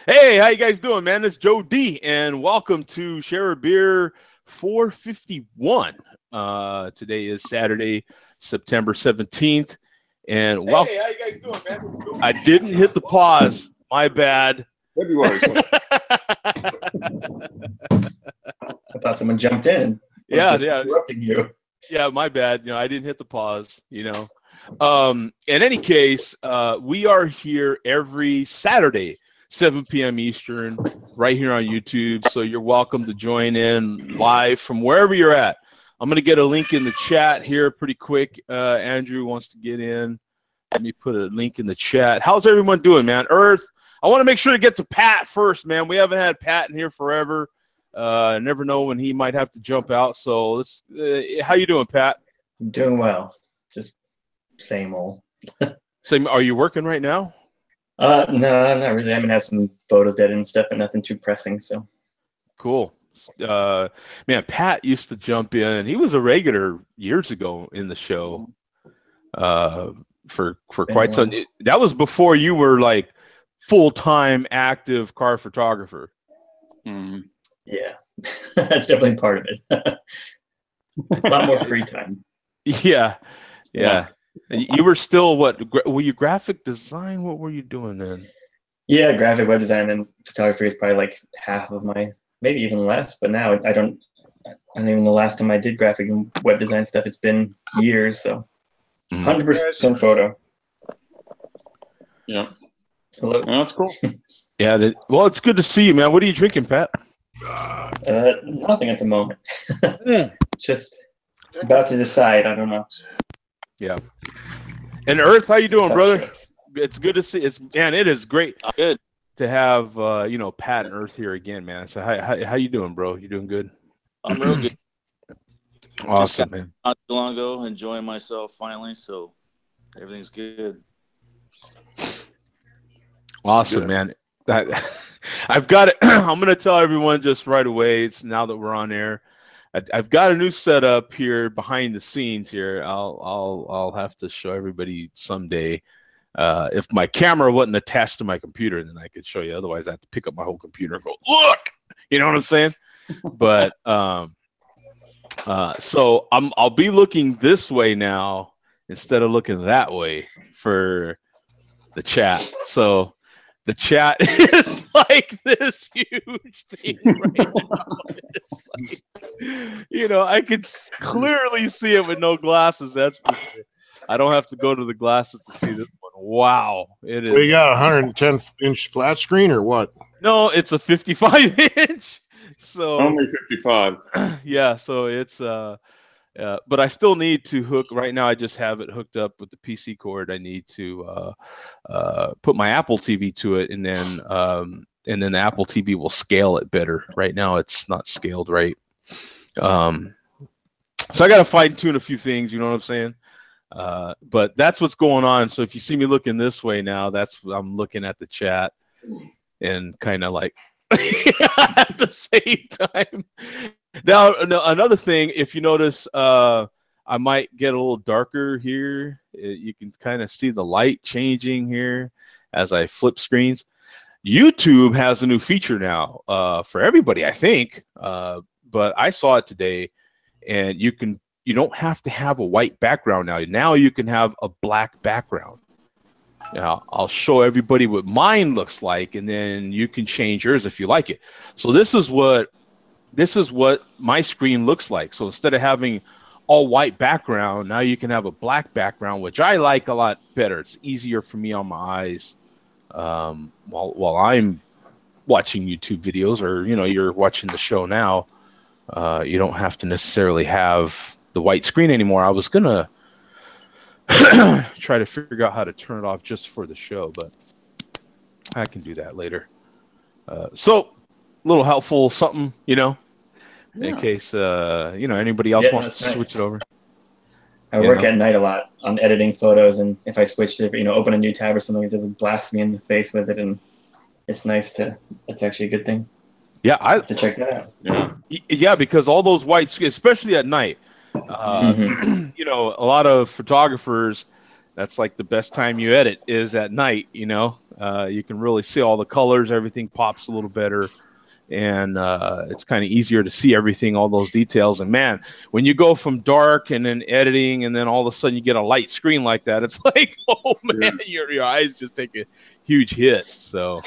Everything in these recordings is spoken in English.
Hey, how you guys doing, man? It's Joe D, and welcome to Share a Beer 451. Today is Saturday, September 17th, and Hey, how you guys doing, man? I didn't hit the pause. My bad. February. So. I thought someone jumped in. Yeah. Interrupting you. Yeah, my bad. I didn't hit the pause. In any case, we are here every Saturday, 7 p.m. Eastern, right here on YouTube. So you're welcome to join in live from wherever you're at. I'm going to get a link in the chat here pretty quick. Andrew wants to get in. Let me put a link in the chat. How's everyone doing, man? Earth, I want to make sure to get to Pat first, man. We haven't had Pat in here forever. Never know when he might have to jump out. So let's. How you doing, Pat? I'm doing well. Just same old. Same. Are you working right now? No, not really. I had some photos edited and stuff, but nothing too pressing. So cool. Man, Pat used to jump in. He was a regular years ago in the show. For quite some. That was before you were like full-time active car photographer. Mm-hmm. Yeah, that's definitely part of it. A lot more free time. Yeah. You were still what? Were you graphic design? What were you doing then? Yeah, graphic web design and photography is probably like half of my, maybe even less. But now I don't even the last time I did graphic and web design stuff. It's been years, so 100% photo. Yeah. Hello. Oh, that's cool. Yeah. Well, it's good to see you, man. What are you drinking, Pat? Nothing at the moment. Just about to decide. I don't know. Yeah. And Earth, how you doing, brother? Choice. It's good to see. It is great. Good to have Pat and Earth here again, man. So how you doing, bro? You doing good? I'm real good. Awesome, man. Not too long ago, enjoying myself finally, so everything's good. Awesome, man. I've got it. I'm gonna tell everyone just right away. It's now that we're on air. I've got a new setup here behind the scenes here. I'll have to show everybody someday. If my camera wasn't attached to my computer, then I could show you. Otherwise, I have to pick up my whole computer and go, look. You know what I'm saying? But so I'll be looking this way now instead of looking that way for the chat. So the chat is like this huge thing right now. It's like, I could clearly see it with no glasses. That's for sure. I don't have to go to the glasses to see this one. Wow, it is. We got 110-inch flat screen or what? No, it's a 55-inch. So only 55. Yeah, so it's but I still need to hook. Right now, I just have it hooked up with the PC cord. I need to put my Apple TV to it, and then the Apple TV will scale it better. Right now, it's not scaled right. So I got to fine tune a few things. You know what I'm saying? But that's what's going on. So if you see me looking this way now, I'm looking at the chat and kind of like at the same time. Now, another thing, if you notice, I might get a little darker here. You can kind of see the light changing here as I flip screens. YouTube has a new feature now for everybody, I think. But I saw it today, and you don't have to have a white background now. Now you can have a black background. Now I'll show everybody what mine looks like, and then you can change yours if you like it. So this is what my screen looks like. So instead of having all white background, now you can have a black background, which I like a lot better. It's easier for me on my eyes while I'm watching YouTube videos, or you're watching the show now. You don't have to necessarily have the white screen anymore. I was gonna try to figure out how to turn it off just for the show, but I can do that later. So a little helpful something, in case anybody else wants to switch it over. I work at night a lot on editing photos, and if I switch to open a new tab or something, it doesn't blast me in the face with it, and it's nice to. It's actually a good thing. Yeah, I have to check that out. Yeah, because all those whites, especially at night, a lot of photographers, That's like the best time you edit is at night. You know, you can really see all the colors. Everything pops a little better, and it's kind of easier to see everything, all those details. And man, when you go from dark and then editing, and then all of a sudden you get a light screen like that, it's like, oh man, your eyes just take a huge hit. So,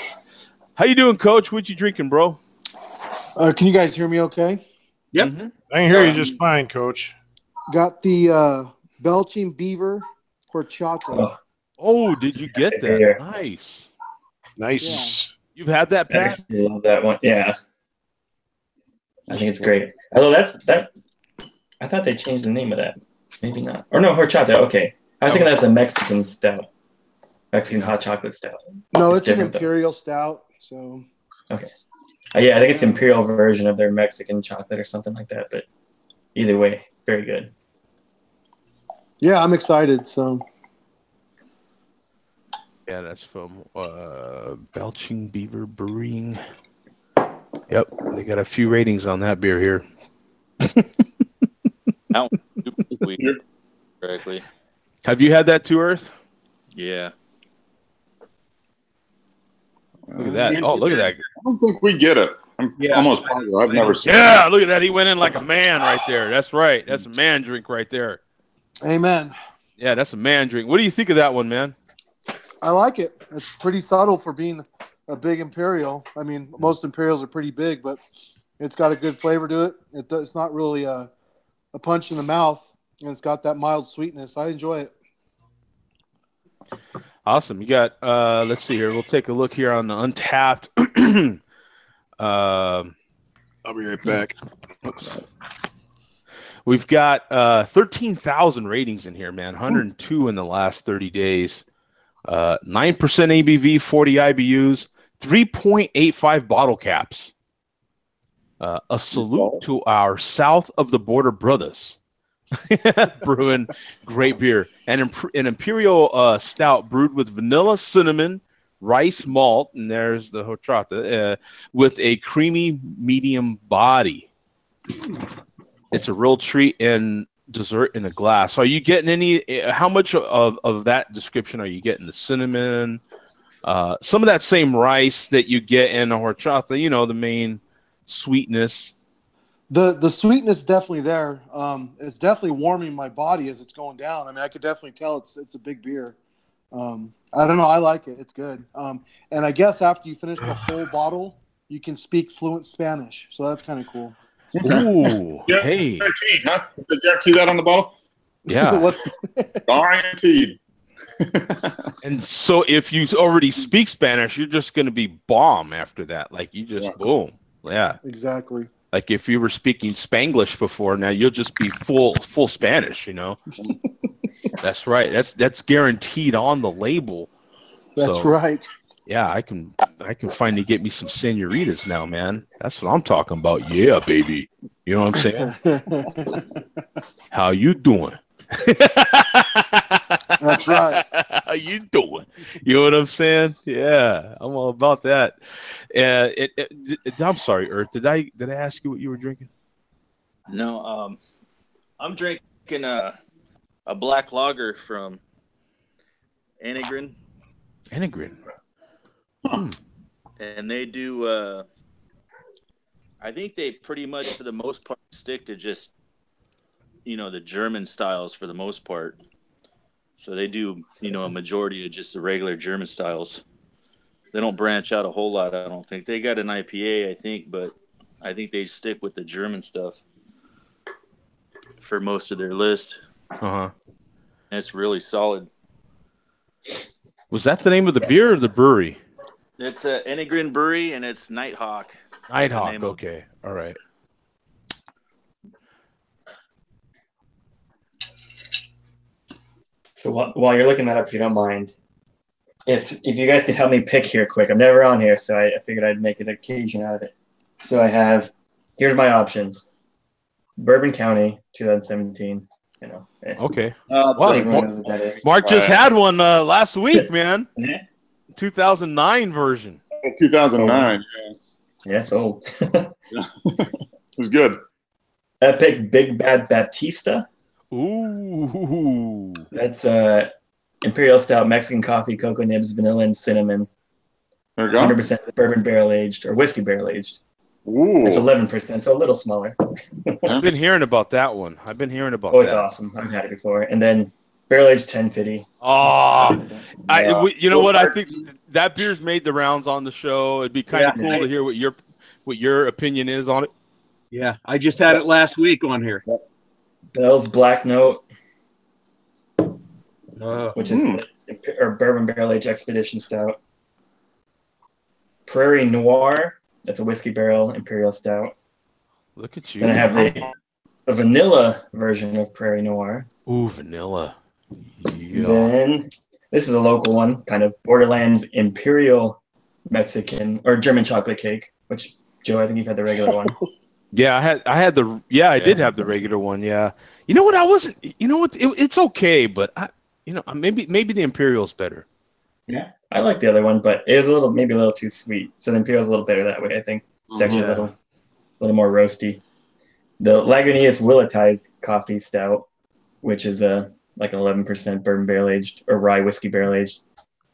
how you doing, Coach? What you drinking, bro? Can you guys hear me okay? Yep. Mm-hmm. I can hear you just fine, Coach. Got the Belching Beaver horchata. Oh, did you get that? Yeah. Nice. Nice. You've had that, I Pat? actually love that one. Yeah. I think it's great. Although that I thought they changed the name of that. Maybe not. Or no, horchata. Okay. I was thinking that's a Mexican stout. Mexican hot chocolate stout. No, it's an different, though. imperial stout. So Okay. Yeah, I think it's the imperial version of their Mexican chocolate or something like that. But either way, very good. yeah, I'm excited. So Yeah, that's from Belching Beaver Brewing. Yep, they got a few ratings on that beer here. Out correctly. Have you had that too, Earth? Yeah. Look at that. Oh, look at that. I don't think we get it. I'm almost positive. I've never seen Yeah, look at that. He went in like a man right there. That's right. That's a man drink right there. amen. Yeah, that's a man drink. What do you think of that one, man? I like it. It's pretty subtle for being a big imperial. I mean, most imperials are pretty big, but it's got a good flavor to it. It's not really a punch in the mouth, and it's got that mild sweetness. I enjoy it. Awesome. You got, let's see here. We'll take a look here on the Untapped. I'll be right back. Oops. We've got 13,000 ratings in here, man. 102 in the last 30 days. 9% ABV, 40 IBUs, 3.85 bottle caps. A salute to our south of the border brothers. Brewing great beer. An imperial stout brewed with vanilla, cinnamon, rice malt, and there's the horchata, with a creamy medium body. It's a real treat and dessert in a glass. So are you getting any, how much of that description are you getting? The cinnamon, some of that same rice that you get in a horchata, you know, the main sweetness. The sweetness definitely there. It's definitely warming my body as it's going down. I mean, I could definitely tell it's a big beer. I don't know. I like it. It's good. And I guess after you finish the whole bottle, you can speak fluent Spanish. So that's kind of cool. Ooh, Yeah, hey. guaranteed, huh? Did they guarantee that on the bottle? Yeah. Guaranteed. And so if you already speak Spanish, you're just going to be bomb after that. Like you just, boom. Yeah. Exactly. Like if you were speaking Spanglish before, now you'll just be full Spanish, you know? That's right. That's guaranteed on the label. That's right. Yeah, I can finally get me some senoritas now, man. That's what I'm talking about. Yeah, baby. You know what I'm saying? How you doing? That's right. How you doing? You know what I'm saying? Yeah, I'm all about that. I'm sorry, Earth. Did I ask you what you were drinking? No, I'm drinking a black lager from Enegren. Enegren. And they do, I think they pretty much, for the most part, stick to just, the German styles for the most part. So they do, a majority of just the regular German styles. They don't branch out a whole lot, I don't think. They got an IPA, I think, but I think they stick with the German stuff for most of their list. Uh-huh. And it's really solid. Was that the name of the beer or the brewery? It's a Enegren Brewery, and it's Nighthawk. Nighthawk, okay. All right. So while you're looking that up, if you don't mind, if you guys could help me pick here quick. I'm never on here, so I figured I'd make an occasion out of it. So here's my options. Bourbon County, 2017. Okay. Everyone knows what that is. Mark just had one last week, man. Yeah. 2009 version. 2009. Yeah, it's old. It was good. Epic Big Bad Baptista. Ooh. That's Imperial Stout, Mexican coffee, cocoa nibs, vanilla, and cinnamon. There you go. 100% bourbon barrel aged or whiskey barrel aged. Ooh. It's 11%, so a little smaller. I've been hearing about that one. Oh, it's awesome. I've had it before. And then barrel aged 1050. Oh, Yeah. you know what? I think that beer's made the rounds on the show. It'd be kind of cool to hear what your opinion is on it. Yeah, I just had it last week on here. Bell's Black Note, Uh, which is or bourbon barrel aged expedition stout. Prairie Noir, that's a whiskey barrel imperial stout. Look at you. Then I have the vanilla version of Prairie Noir. Ooh, vanilla. Yeah. Then this is a local one, kind of Borderlands Imperial Mexican or German chocolate cake, which Joe, I think you've had the regular one. Yeah, I did have the regular one. Yeah. You know what? It's okay, but maybe the Imperial's better. Yeah, I like the other one, but it was maybe a little too sweet. So the Imperial's a little better that way, I think. It's actually a little more roasty. The Lagunitas Willetized Coffee Stout, which is like 11% bourbon barrel aged or rye whiskey barrel aged.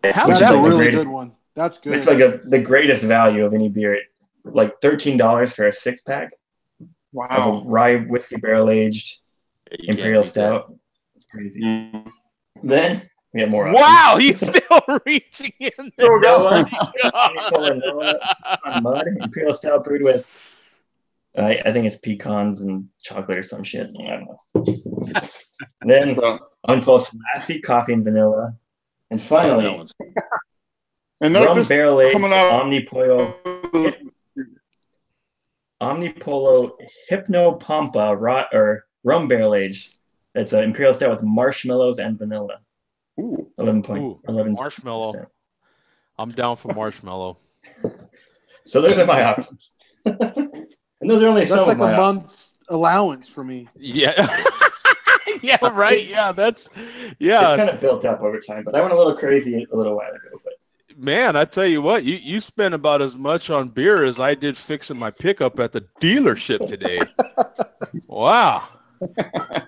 That's a really good one. That's good. It's like the greatest value of any beer. Like $13 for a 6-pack. Wow. Of a rye whiskey barrel aged Imperial Stout. It's crazy. Then we have more. Wow, he's still reaching in there. Mud Imperial Stout brewed with I think it's pecans and chocolate or some shit. I don't know. Then Unpulsed Lassie, coffee and vanilla. And finally, and rum barrel aged coming out. Omnipolo Hypnopampa or rum barrel aged. It's an imperial stout with marshmallows and vanilla. Ooh. 11 marshmallow. I'm down for marshmallow. So those are my options. And those are only That's some like of my a month's allowance for me. Yeah. Yeah, right. Yeah, It's kind of built up over time, but I went a little crazy a little while ago. But man, I tell you what, you spent about as much on beer as I did fixing my pickup at the dealership today. Wow.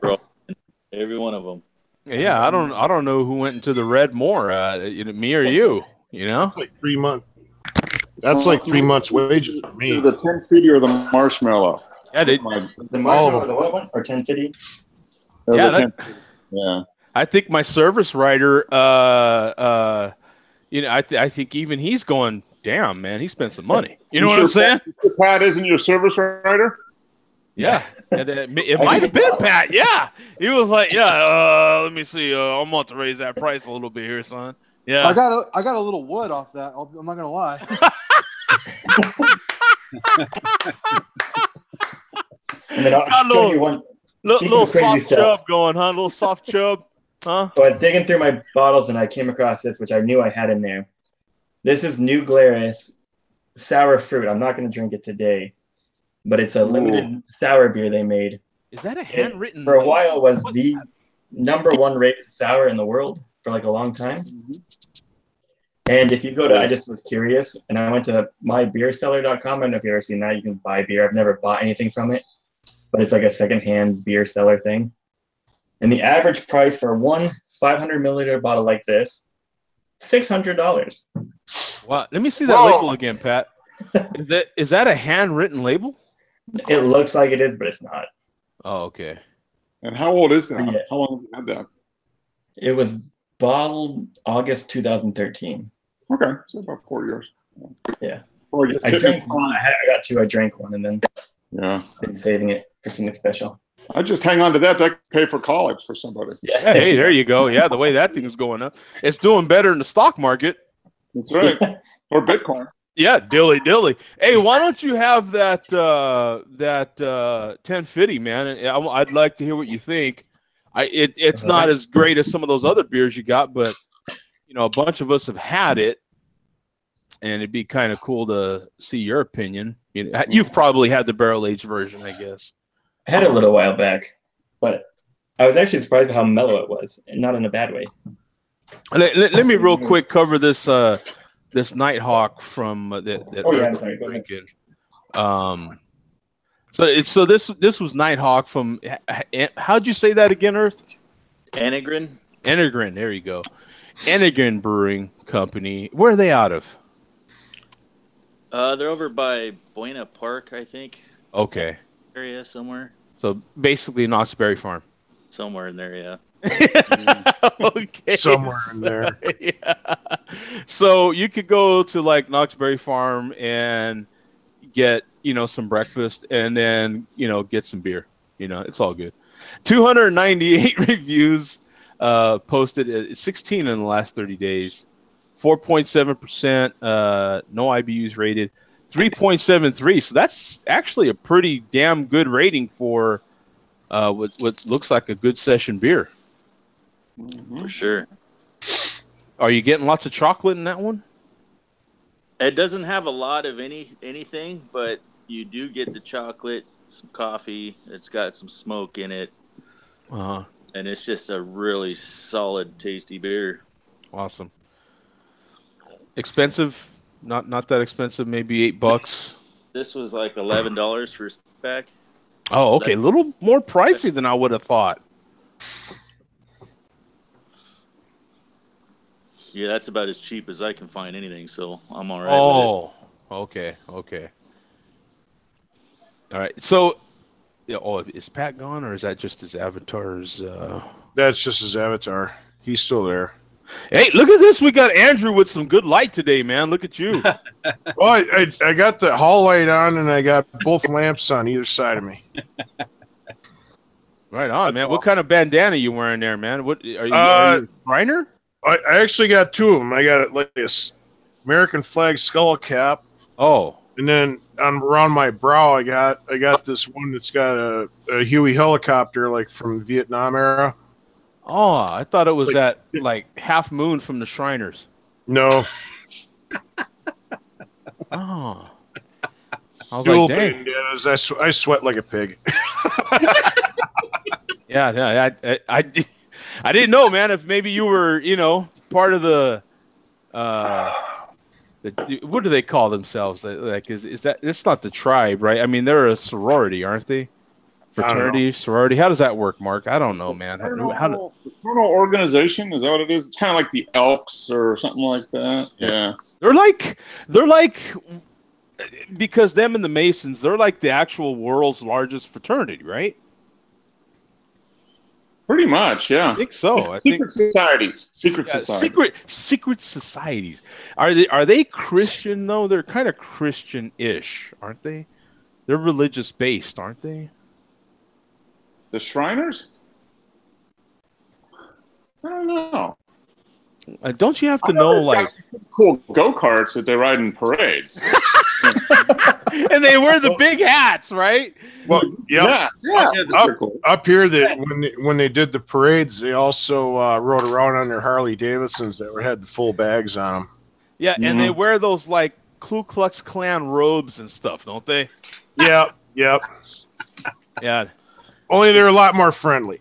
Bro, every one of them. Yeah, I don't know who went into the red more, me or you. You know, That's like 3 months. That's like 3 months' wages for me. The 1050 or the marshmallow? Yeah, the marshmallow, the what one? Or 1050? Yeah. I think my service writer, I think even he's going, damn, man, he spent some money. You know what I'm saying? Pat isn't your service writer? Yeah. And, it might have been Pat. Yeah. He was like, let me see. I'm about to raise that price a little bit here, son. Yeah. I got a little wood off that. I'm not gonna lie. And then I'll show you one. Little soft stuff. chub going, huh? Little soft chub, huh? So I was digging through my bottles and I came across this, which I knew I had in there. This is New Glarus sour fruit. I'm not going to drink it today, but it's a limited sour beer they made. Is that a handwritten? For a while, was the #1 rated sour in the world for like a long time. And if you go to, I just was curious, and I went to mybeerseller.com. I don't know if you've ever seen that. You can buy beer. I've never bought anything from it, but it's like a secondhand beer seller thing. And the average price for one 500 milliliter bottle like this, $600. Wow. Let me see that label again, Pat. Is that a handwritten label? It looks like it is, but it's not. Oh, okay. And how old is that? Yeah. How long have you had that? It was bottled August 2013. Okay, so about 4 years. Yeah. Or just I drank one. I got two. I drank one, and then been saving it for something special. I just hang on to that. That could pay for college for somebody. Yeah. Hey, there you go. Yeah, the way that thing's going up, it's doing better in the stock market. That's right. Or Bitcoin. Yeah, dilly. Hey, why don't you have that 1050, man? And I'd like to hear what you think. It's not as great as some of those other beers you got, but a bunch of us have had it, and it'd be kind of cool to see your opinion. You've probably had the barrel aged version, I guess. I had it a little while back, but I was actually surprised by how mellow it was, and not in a bad way. Let me real quick cover this this Nighthawk from that I'm sorry, go ahead. drinking. So this was Nighthawk from, how'd you say that again, Earth? Enegrin. Enegrin, there you go. Ennigan Brewing Company. Where are they out of? They're over by Buena Park, I think. Okay. Area somewhere. So basically Knott's Berry Farm. Somewhere in there, yeah. Okay. Somewhere in there. Yeah. So you could go to like Knott's Berry Farm and get, some breakfast and then, get some beer. It's all good. 298 reviews posted, 16 in the last 30 days. 4.7%, no IBUs rated, 3.73. So that's actually a pretty damn good rating for what looks like a good session beer. For sure. Are you getting lots of chocolate in that one? It doesn't have a lot of anything, but you do get the chocolate, some coffee. It's got some smoke in it. Uh-huh. And it's just a really solid, tasty beer. Awesome. Expensive? Not that expensive. Maybe $8. This was like $11 for a pack. Oh, okay. A little more pricey than I would have thought. Yeah, that's about as cheap as I can find anything, so I'm all right with it. Okay. All right. So, is Pat gone, or is that just his avatar's? That's just his avatar. He's still there. Hey, look at this. We got Andrew with some good light today, man. Look at you. Well, I got the hall light on, and I got both lamps on either side of me. Right on, man. What kind of bandana you wearing there, man? What are you a Reiner? I actually got two of them. I got like this American flag skull cap. Oh. And then around my brow, I got this one that's got a Huey helicopter, like from Vietnam era. Oh, I thought it was that Half Moon from the Shriners. No. Oh. I was Dual like, dang. bandanas. I sweat like a pig. Yeah. I didn't know, man. If maybe you were, part of the what do they call themselves? Like, is that? It's not the tribe, right? I mean, they're a sorority, aren't they? Fraternity, sorority. How does that work, Mark? I don't know, man. Fraternal organization, is that what it is? It's kind of like the Elks or something like that. Yeah. They're like because them and the Masons, they're like the actual world's largest fraternity, right? Pretty much, yeah. I think so. Secret societies. Secret societies. Are they Christian though? They're kind of Christian-ish, aren't they? They're religious based, aren't they? The Shriners? I don't know. Don't you have to know, like, cool go-karts that they ride in parades? And they wear the big hats, right? Well, yeah. Cool. Up here, when they did the parades, they also rode around on their Harley Davidsons that had the full bags on them. Yeah, and they wear those like Ku Klux Klan robes and stuff, don't they? Yep. Yeah. Only they're a lot more friendly.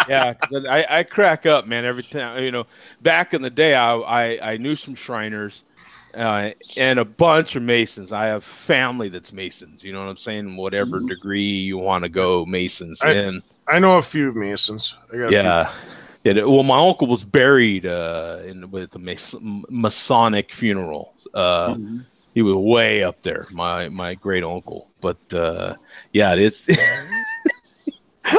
Yeah, 'cause I crack up, man, every time. Back in the day, I knew some Shriners and a bunch of Masons. I have family that's Masons. You know what I'm saying? Whatever degree you want to go, Masons. I know a few Masons. Yeah. Well, my uncle was buried with a Masonic funeral. He was way up there, my great uncle. But it's.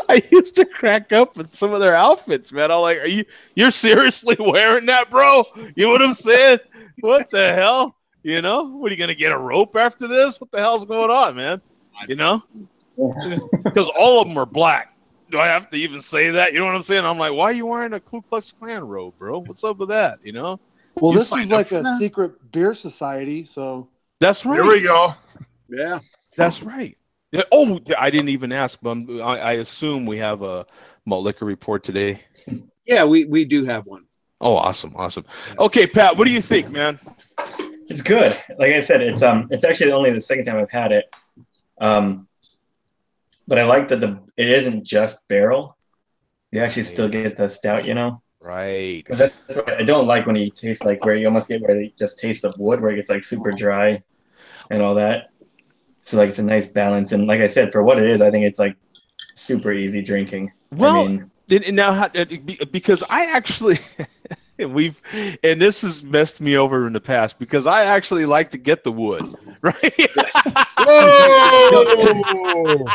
I used to crack up with some of their outfits, man. I'm like, you're seriously wearing that, bro? You know what I'm saying? What the hell? What are you gonna get a rope after this? What the hell's going on, man? Because all of them are black. Do I have to even say that? You know what I'm saying? I'm like, why are you wearing a Ku Klux Klan robe, bro? What's up with that? Well, this is like a secret beer society, so that's right. Here we go. Yeah, that's right. Yeah. Oh, I didn't even ask, but I assume we have a malt liquor report today. Yeah, we do have one. Oh, awesome. Okay, Pat, what do you think, man? It's good. Like I said, it's actually only the second time I've had it. But I like that it isn't just barrel. You actually still get the stout, Right. That's what I don't like when you taste like where you almost get where they just taste of wood, where it gets like super dry and all that. So like it's a nice balance. And like I said, for what it is, I think it's like super easy drinking. Well, Now, because I actually, and this has messed me over in the past because I actually like to get the wood, right? Whoa!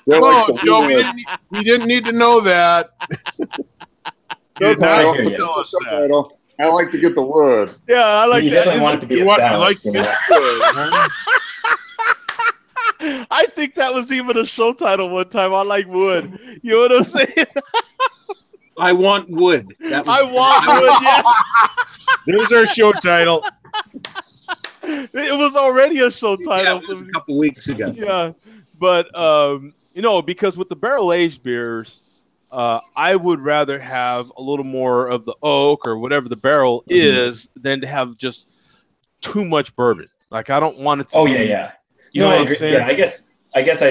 Whoa, Joe, we didn't need to know that. No title. hear you. Tell us that. Title. I like to get the word. Yeah, I like You that. definitely want it to be You a want? You balance. like You to know? get good, huh? I think that was even a show title one time. I like wood. You know what I'm saying? I want wood. That was I want wood. There's our show title. Yeah, it was already a show yeah, title. it was a couple weeks ago. Yeah, but because with the barrel aged beers, I would rather have a little more of the oak or whatever the barrel is than to have just too much bourbon. Like I don't want it to. Oh be, yeah. You No, know I what I'm agree. saying? Yeah, I guess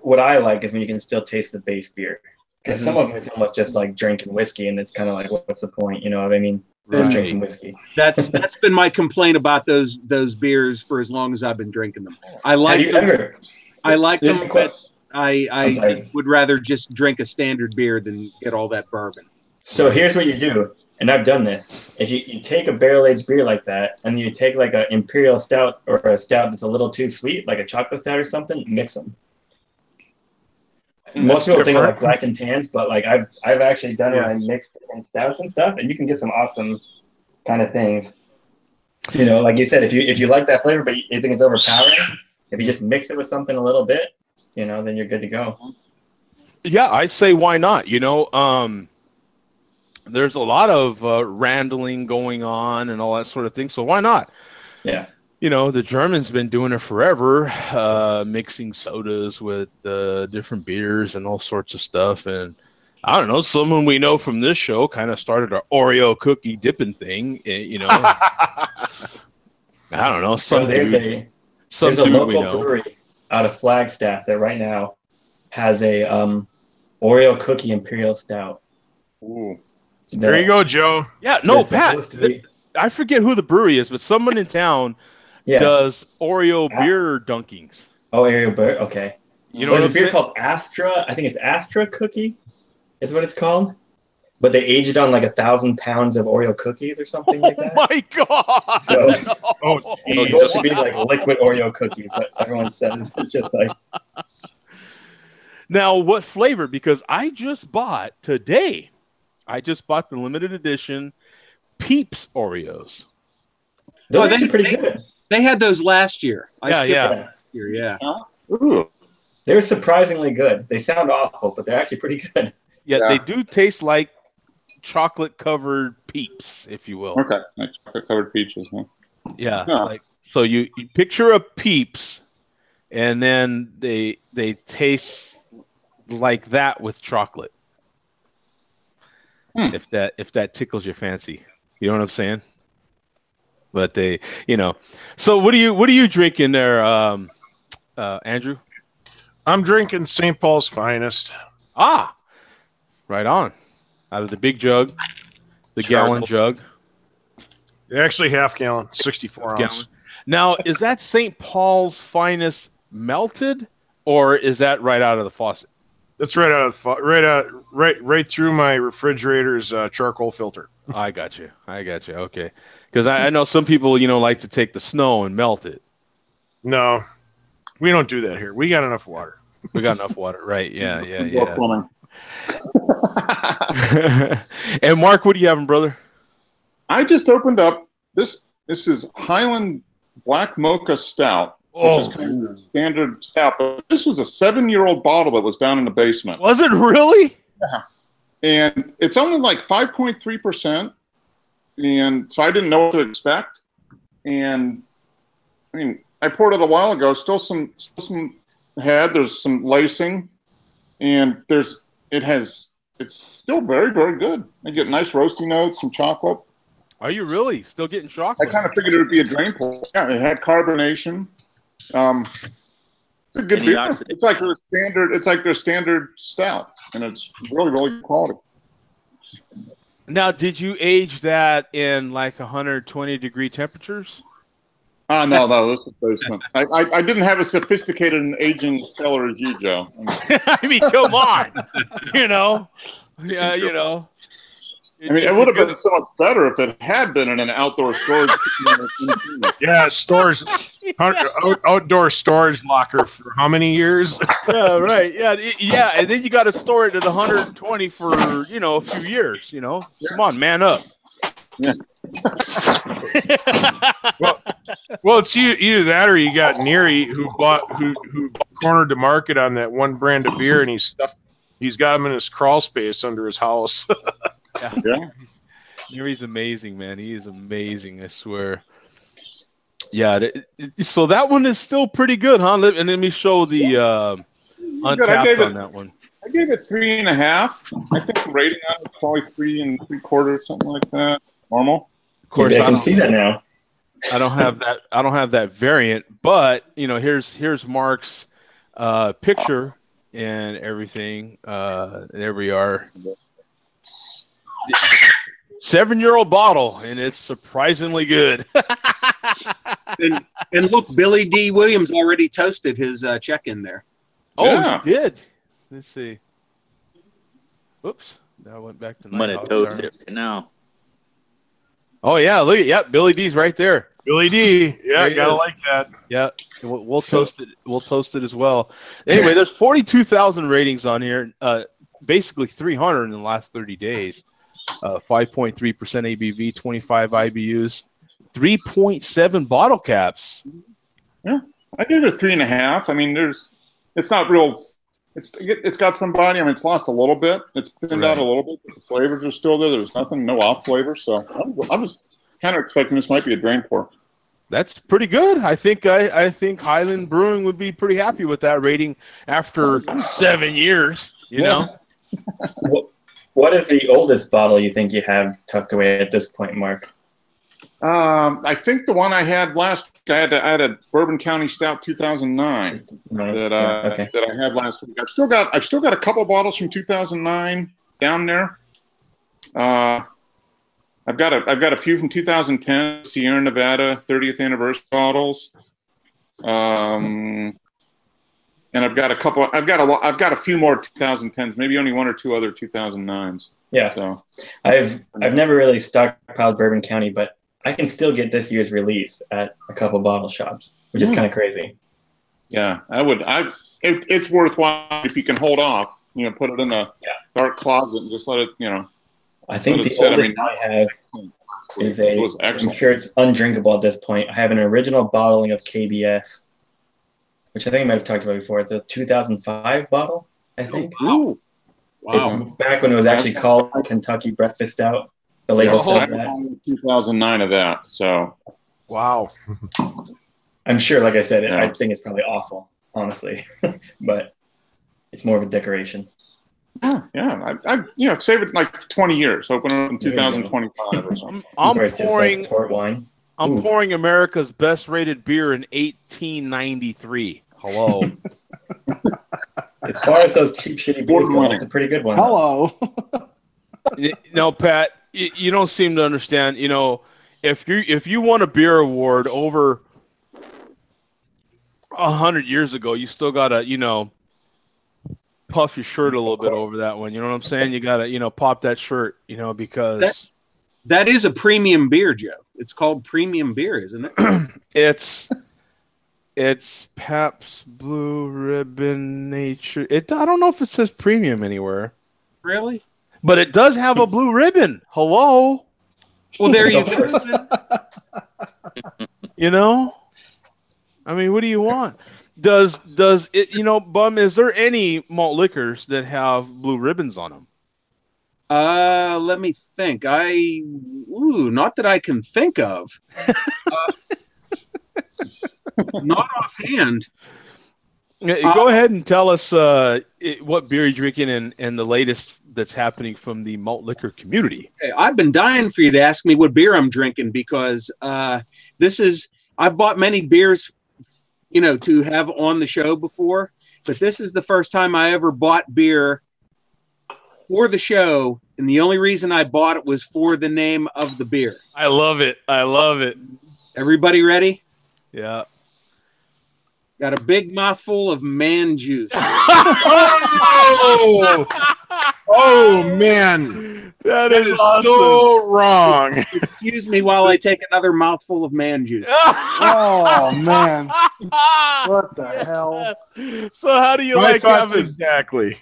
what I like is when you can still taste the base beer. Because some of them it's almost just like drinking whiskey, and it's kind of like, what's the point? You know what I mean? Just drink some whiskey. That's been my complaint about those beers for as long as I've been drinking them. I like Have you them. ever? I like This them, is quite- but I sorry. would rather just drink a standard beer than get all that bourbon. So here's what you do, and I've done this. If you take a barrel aged beer like that, and you take like an imperial stout or a stout that's a little too sweet, like a chocolate stout or something, mix them. Most people think of like black and tans, but like I've actually done where I mixed different stouts and stuff, and you can get some awesome kind of things. You know, like you said, if you like that flavor, but you think it's overpowering, if you just mix it with something a little bit, you know, then you're good to go. Yeah, I say why not? There's a lot of randling going on and all that sort of thing, so why not? Yeah. The Germans been doing it forever, mixing sodas with different beers and all sorts of stuff. And I don't know, someone we know from this show kind of started our Oreo cookie dipping thing. I don't know. So there's a local brewery out of Flagstaff that right now has a Oreo cookie imperial stout. Ooh. There you go, Joe. Yeah, no, Pat. I forget who the brewery is, but someone in town does Oreo beer dunkings. Oh, Oreo beer. Okay. There's a beer called Astra. I think it's Astra cookie, is what it's called. But they age it on like 1,000 pounds of Oreo cookies or something like that. Oh my god! So no. it's supposed to be like liquid Oreo cookies, but everyone says it's just like. Now, what flavor? Because I just bought today. the limited edition Peeps Oreos. Those are actually pretty good. They had those last year. Yeah. Last year, yeah. Ooh. They're surprisingly good. They sound awful, but they're actually pretty good. Yeah, they do taste like chocolate-covered Peeps, if you will. Okay, like chocolate-covered peaches, huh? Yeah, so you picture a Peeps, and then they taste like that with chocolate. If that tickles your fancy, you know what I'm saying? But so what are you drinking there, Andrew? I'm drinking St. Paul's Finest. Ah, right on. Out of the big jug, the gallon jug. Actually, half gallon, 64 ounce. Now, is that St. Paul's Finest melted, or is that right out of the faucet? That's right out of right through my refrigerator's charcoal filter. I got you. Okay, because I know some people like to take the snow and melt it. No, we don't do that here. We got enough water. We got enough water, right? Yeah. And Mark, what are you having, brother? I just opened up this. This is Highland Black Mocha Stout, which is kind of a standard stout. But this was a 7-year-old bottle that was down in the basement. Was it really? Yeah. And it's only like 5.3%. And so I didn't know what to expect. And I mean, I poured it a while ago. Still some there's some lacing, and it's still very, very good. I get nice roasty notes, some chocolate. Are you really still getting chocolate? I kind of figured it would be a drain pour. Yeah, it had carbonation. It's a good beer. It's like their standard. It's like their standard stout, and it's really, really good quality. Now, did you age that in like 120-degree temperatures? No, this is basement. I didn't have a sophisticated and aging cellar as you, Joe. I mean, come on, Yeah, you know. I mean, it would have been so much better if it had been in an outdoor storage. Yeah, stores, outdoor storage locker for how many years? Yeah, right. Yeah, yeah, and then you got to store it at 120 for a few years. Come on, man up. Yeah. Well, it's either that or you got Neary who cornered the market on that one brand of beer, and he's got them in his crawl space under his house. Yeah. Neary's amazing, man. He is amazing, I swear. Yeah, so that one is still pretty good, huh? And let me show the Untapped on that one. I gave it 3.5. I think the rating on it is probably 3 3/4, something like that. Normal. Of course, I can see that now. I don't have that. I don't have that variant, but here's Mark's picture and everything. There we are. 7-year-old bottle, and it's surprisingly good. and look, Billy D. Williams already toasted his check-in there. Oh, Yeah. he did. Let's see. Whoops. Now I went back to I'm going to toast it right now. Oh, yeah. Look at Yep. Billy D's right there. Billy D. Yeah, gotta like that. Yeah. We'll toast it. We'll toast it as well. Anyway, there's 42,000 ratings on here. Basically 300 in the last 30 days. 5.3% ABV, 25 IBUs, 3.7 bottle caps. Yeah, I gave it 3.5. I mean, it's not real. It's got some body. I mean, it's lost a little bit. It's thinned out a little bit. But the flavors are still there. There's no off flavor. So I was kind of expecting this might be a drain pour. That's pretty good. I think Highland Brewing would be pretty happy with that rating after 7 years. You know. What is the oldest bottle you think you have tucked away at this point, Mark? I think the one I had last week, I had a Bourbon County Stout 2009 that I had last week. I've still got a couple bottles from 2009 down there. I've got a few from 2010 Sierra Nevada 30th anniversary bottles. And I've got a few more 2010s, maybe only 1 or 2 other 2009s. Yeah. So I've never really stockpiled Bourbon County, but I can still get this year's release at a couple bottle shops, which is kind of crazy. Yeah, it's worthwhile if you can hold off. Put it in a dark closet and just let it. I think the oldest I have is I'm sure it's undrinkable at this point. I have an original bottling of KBS, which I think I might have talked about before. It's a 2005 bottle, I think. Wow. It's back when it was actually called Kentucky Breakfast Stout. The label says that. 2009 of that, so. Wow. I'm sure, like I said, I think it's probably awful, honestly. But it's more of a decoration. Yeah. I save it like 20 years. Open it in 2025 or something. I'm pouring America's best rated beer in 1893. Hello. As far as those cheap, shitty beers go, it's a pretty good one. Hello. No, Pat, you don't seem to understand. If you won a beer award over 100 years ago, you still gotta, puff your shirt a little bit over that one. You know what I'm saying? You gotta, pop that shirt, because that is a premium beer, Joe. It's called premium beer, isn't it? It's Pabst Blue Ribbon Nature. I don't know if it says premium anywhere. Really? But it does have a blue ribbon. Hello. Well, there you go. I mean, what do you want? Does it, Bum, is there any malt liquors that have blue ribbons on them? Let me think. Not that I can think of. Not offhand. Go ahead and tell us what beer you're drinking and the latest that's happening from the malt liquor community. I've been dying for you to ask me what beer I'm drinking because I've bought many beers, to have on the show before, but this is the first time I ever bought beer for the show, and the only reason I bought it was for the name of the beer. I love it. Everybody ready? Yeah. Got a big mouthful of man juice. Oh! Oh man, that is awesome. so wrong. Excuse me while I take another mouthful of man juice. Oh man, what the hell? So how do you My like thoughts having? exactly.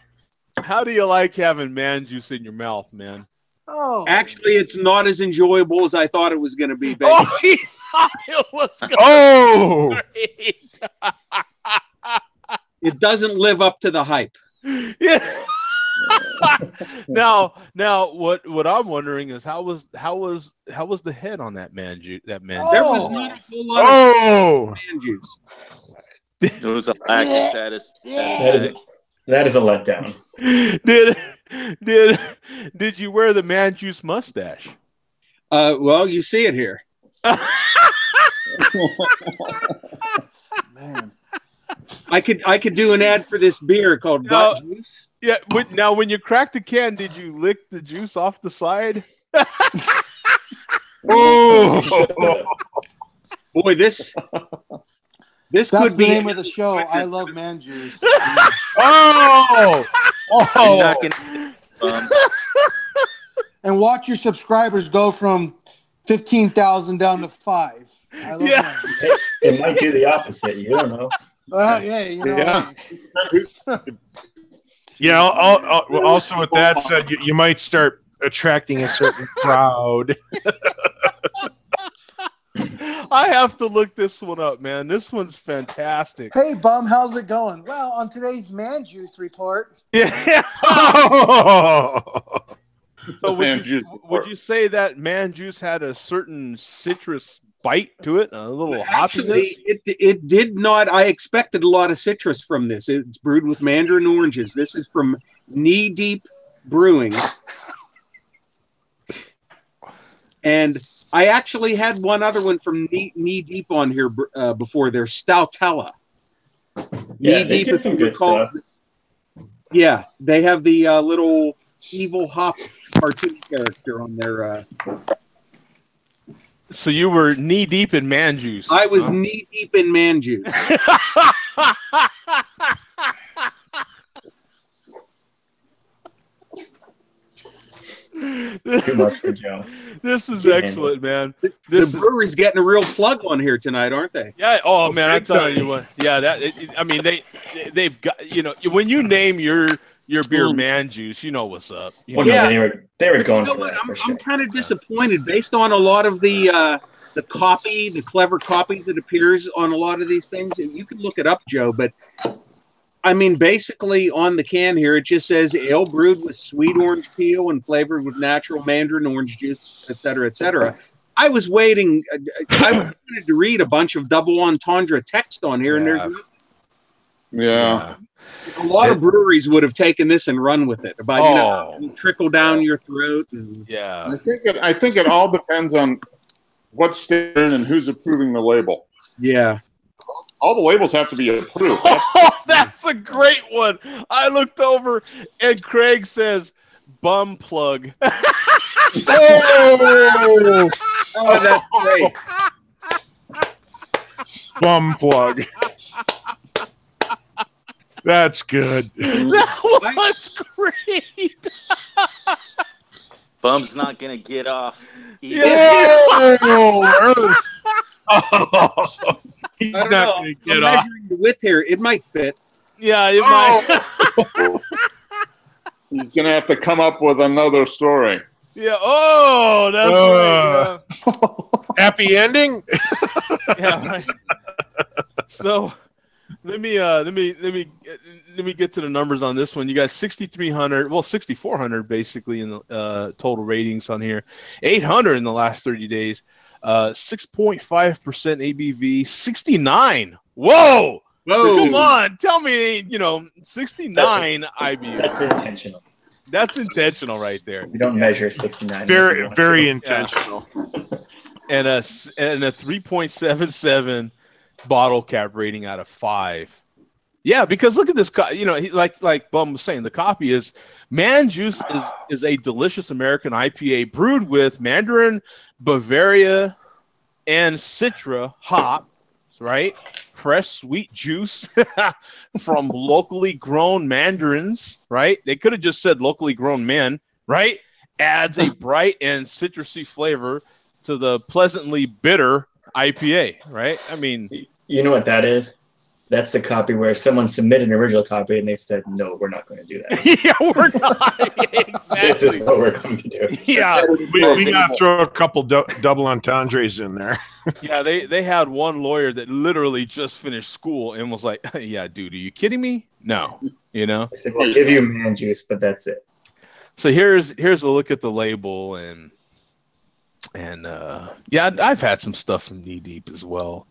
How do you like having man juice in your mouth, man? Oh, Actually, it's not as enjoyable as I thought it was going to be. Baby. Oh, he thought it was gonna Oh, be great. It doesn't live up to the hype. Yeah. now, what I'm wondering is how was the head on that man juice? That man. There Oh. was not a whole lot of oh, man juice. It was a lack of satisfaction. That is a letdown. Did you wear the man juice mustache? Well, you see it here. man. I could do an ad for this beer called Gut Juice. Yeah. Now, when you cracked the can, did you lick the juice off the side? oh. Boy, this That's could the be name of the show. I love man juice. Oh, You're not gonna, And watch your subscribers go from 15,000 down to 5. I love Yeah. man juice. It might do the opposite. You don't know. Yeah, you know. Yeah. yeah. Also, with that said, you might start attracting a certain crowd. I have to look this one up, man. This one's fantastic. Hey, bum, how's it going? Well, on today's man juice report. Yeah. Oh. So Man juice. would you say that man juice had a certain citrus bite to it, a little Actually, hoppiness? it did not. I expected a lot of citrus from this. It's brewed with mandarin oranges. This is from Knee Deep Brewing. And I actually had one other one from Knee Deep on here before. There's Stoutella. Yeah, they do some good stuff. Yeah, they have the little evil hop cartoon character on their... So you were knee deep in man juice. I was knee deep in man juice. Too much for Joe. This is excellent, man. The brewery's getting a real plug on here tonight, aren't they? Yeah. Oh man, I tell you what. Yeah. I mean, they've got, when you name your beer man juice, you know what's up. Well, no, they were going You know for what? that for sure. I'm kind of disappointed based on a lot of the copy, the clever copy that appears on a lot of these things. You can look it up, Joe, but I mean, basically on the can here, it just says ale brewed with sweet orange peel and flavored with natural mandarin orange juice, et cetera, et cetera. I was waiting. I wanted to read a bunch of double entendre text on here, and there's Yeah. a lot of breweries would have taken this and run with it. About trickle down your throat. And, Yeah. I think it all depends on what state you're in and who's approving the label. yeah. All the labels have to be approved. That's a great one. I looked over and Craig says, "Bum plug." Oh, that's great. Bum plug. That's good. That was great. Bum's not gonna get off. Oh, he's I don't not know. going to I'm get off. measuring the width here. It might fit. Yeah, it might. He's going to have to come up with another story. Yeah. Oh, that's right. Happy ending? Yeah. Right. So let me get to the numbers on this one. You got 6,300, well 6,400 basically in the total ratings on here. 800 in the last 30 days. 6.5% ABV. 69. Whoa. Whoa. Come on, tell me, 69 IBU. That's intentional. That's intentional right there. We don't measure 69. Very, very Yeah. intentional. And a 3.77 bottle cap rating out of 5. Yeah, because look at this. Like Bum was saying, the copy is Man Juice is a delicious American IPA brewed with Mandarin, Bavaria, and Citra hops, right? fresh sweet juice from locally grown mandarins, right? They could have just said locally grown men, right? Adds a bright and citrusy flavor to the pleasantly bitter IPA, right? I mean, You know what that is? That's the copy where someone submitted an original copy and they said, "No, we're not going to do that. yeah, we're not. Exactly. This is what we're going to do." Yeah, We got to throw a couple double entendres in there. yeah. They had one lawyer that literally just finished school and was like, "Yeah, dude, are you kidding me? No, you know." I said, "We'll give you man juice, but that's it." So here's a look at the label and yeah, I've had some stuff from Knee Deep as well.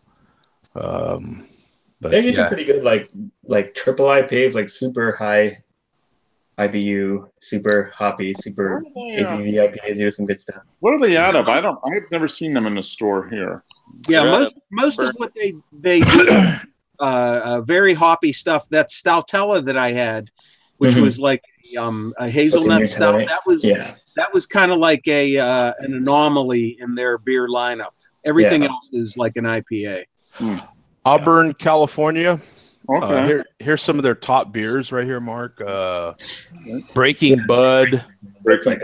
But They do yeah. pretty good, like triple IPAs, like super high IBU, super hoppy, super ABV IPAs. They do some good stuff. What are they out of? I've never seen them in the store here. Yeah, They're most of what they do, very hoppy stuff. That Stoutella that I had, which Mhm. was like a hazelnut stout. Right? That was kind of like an anomaly in their beer lineup. Everything else is like an IPA. Auburn, California. Okay. Here's some of their top beers right here, Mark. Breaking Bud. It's like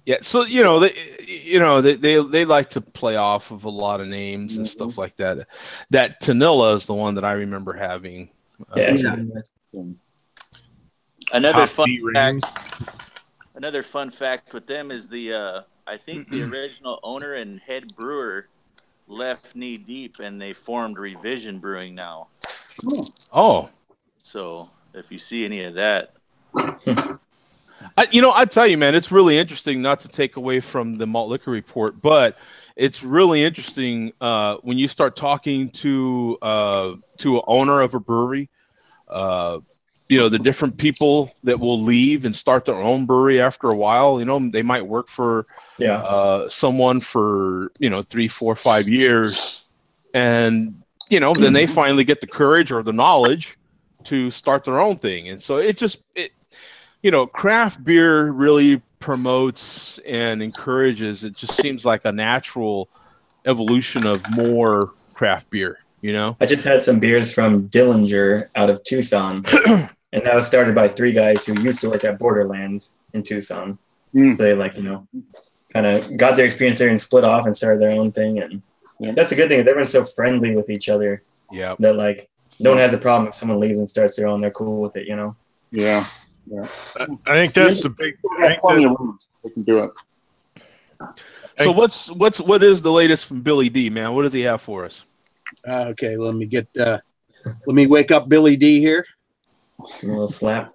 Yeah, so they like to play off of a lot of names and stuff like that. That Tanilla is the one that I remember having. Another Top fun D fact. rings. Another fun fact with them is I think the original owner and head brewer left Knee Deep and they formed Revision Brewing now. Oh, So if you see any of that, I tell you, man, it's really interesting. Not to take away from the malt liquor report, but it's really interesting when you start talking to an owner of a brewery. The different people that will leave and start their own brewery after a while. They might work for someone for 3, 4, 5 years, and then they finally get the courage or the knowledge to start their own thing. And so craft beer really promotes and encourages. It just seems like a natural evolution of more craft beer. I just had some beers from Dillinger out of Tucson, and that was started by 3 guys who used to work at Borderlands in Tucson. So they kind of got their experience there and split off and started their own thing. And that's a good thing, is everyone's so friendly with each other. Yeah. That no one has a problem if someone leaves and starts their own. They're cool with it, Yeah. I think that's the big. They have plenty of rooms. They can do it. So what is the latest from Billy D, man? What does he have for us? Okay, let me wake up Billy D here. A little slap.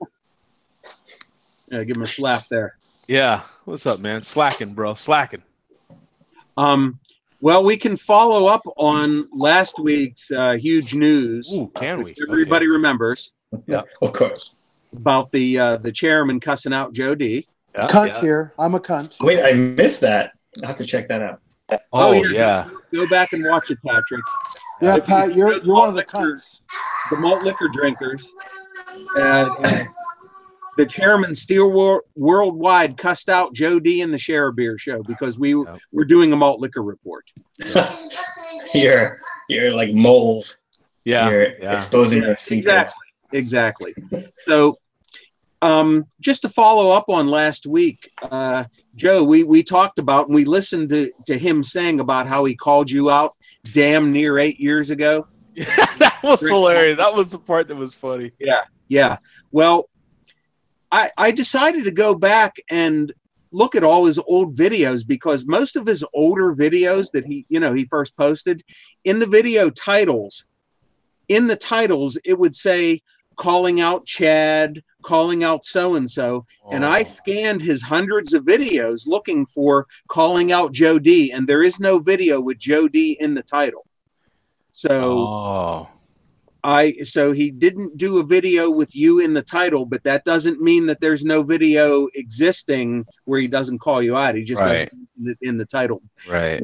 Give him a slap there. Yeah. What's up, man? Slacking, bro. Slacking. Well, we can follow up on last week's huge news. Ooh, can we? Everybody remembers. Yeah. Of course. About the chairman cussing out Joe D. Yeah, Cunt here. I'm a cunt. Wait, I missed that. I'll have to check that out. Oh, yeah. Go back and watch it, Patrick. Yeah, If Pat, you- you're one of the cunts. The malt liquor drinkers. The chairman Steel Worldwide cussed out Joe D in the Share a Beer show because we were doing a malt liquor report. You're like moles. Yeah. You're Yeah. exposing your secrets. Exactly. So, just to follow up on last week, Joe, we talked about and we listened to him saying about how he called you out damn near 8 years ago. That was hilarious. That was the part that was funny. Yeah. Well, I decided to go back and look at all his old videos because most of his older videos that he first posted, in the video titles, it would say calling out Chad, calling out so-and-so. And I scanned his hundreds of videos looking for calling out Joe D, and there is no video with Joe D in the title. So so he didn't do a video with you in the title, but that doesn't mean that there's no video existing where he doesn't call you out. He just doesn't in the title. Right.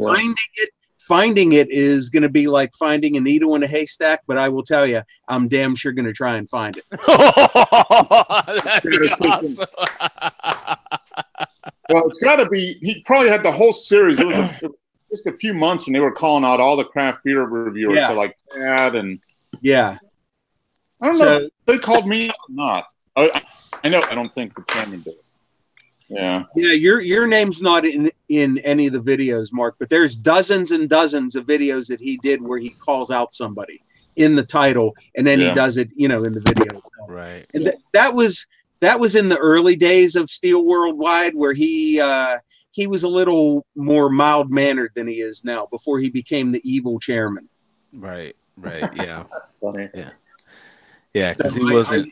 Finding it is going to be like finding a needle in a haystack, but I will tell you, I'm damn sure going to try and find it. That'd be awesome. Well, it's got to be. He probably had the whole series. It was just a few months when they were calling out all the craft beer reviewers, Yeah. so like Tad and Yeah. I don't know if they called me or not. I know. I don't think the Cameron did. Yeah. Yeah, your name's not in any of the videos, Mark, but there's dozens and dozens of videos that he did where he calls out somebody in the title, and then he does it, in the video itself. Right. And that was in the early days of Steel Worldwide, where he was a little more mild mannered than he is now before he became the evil chairman. Right. Yeah. Funny. Yeah. Because he wasn't.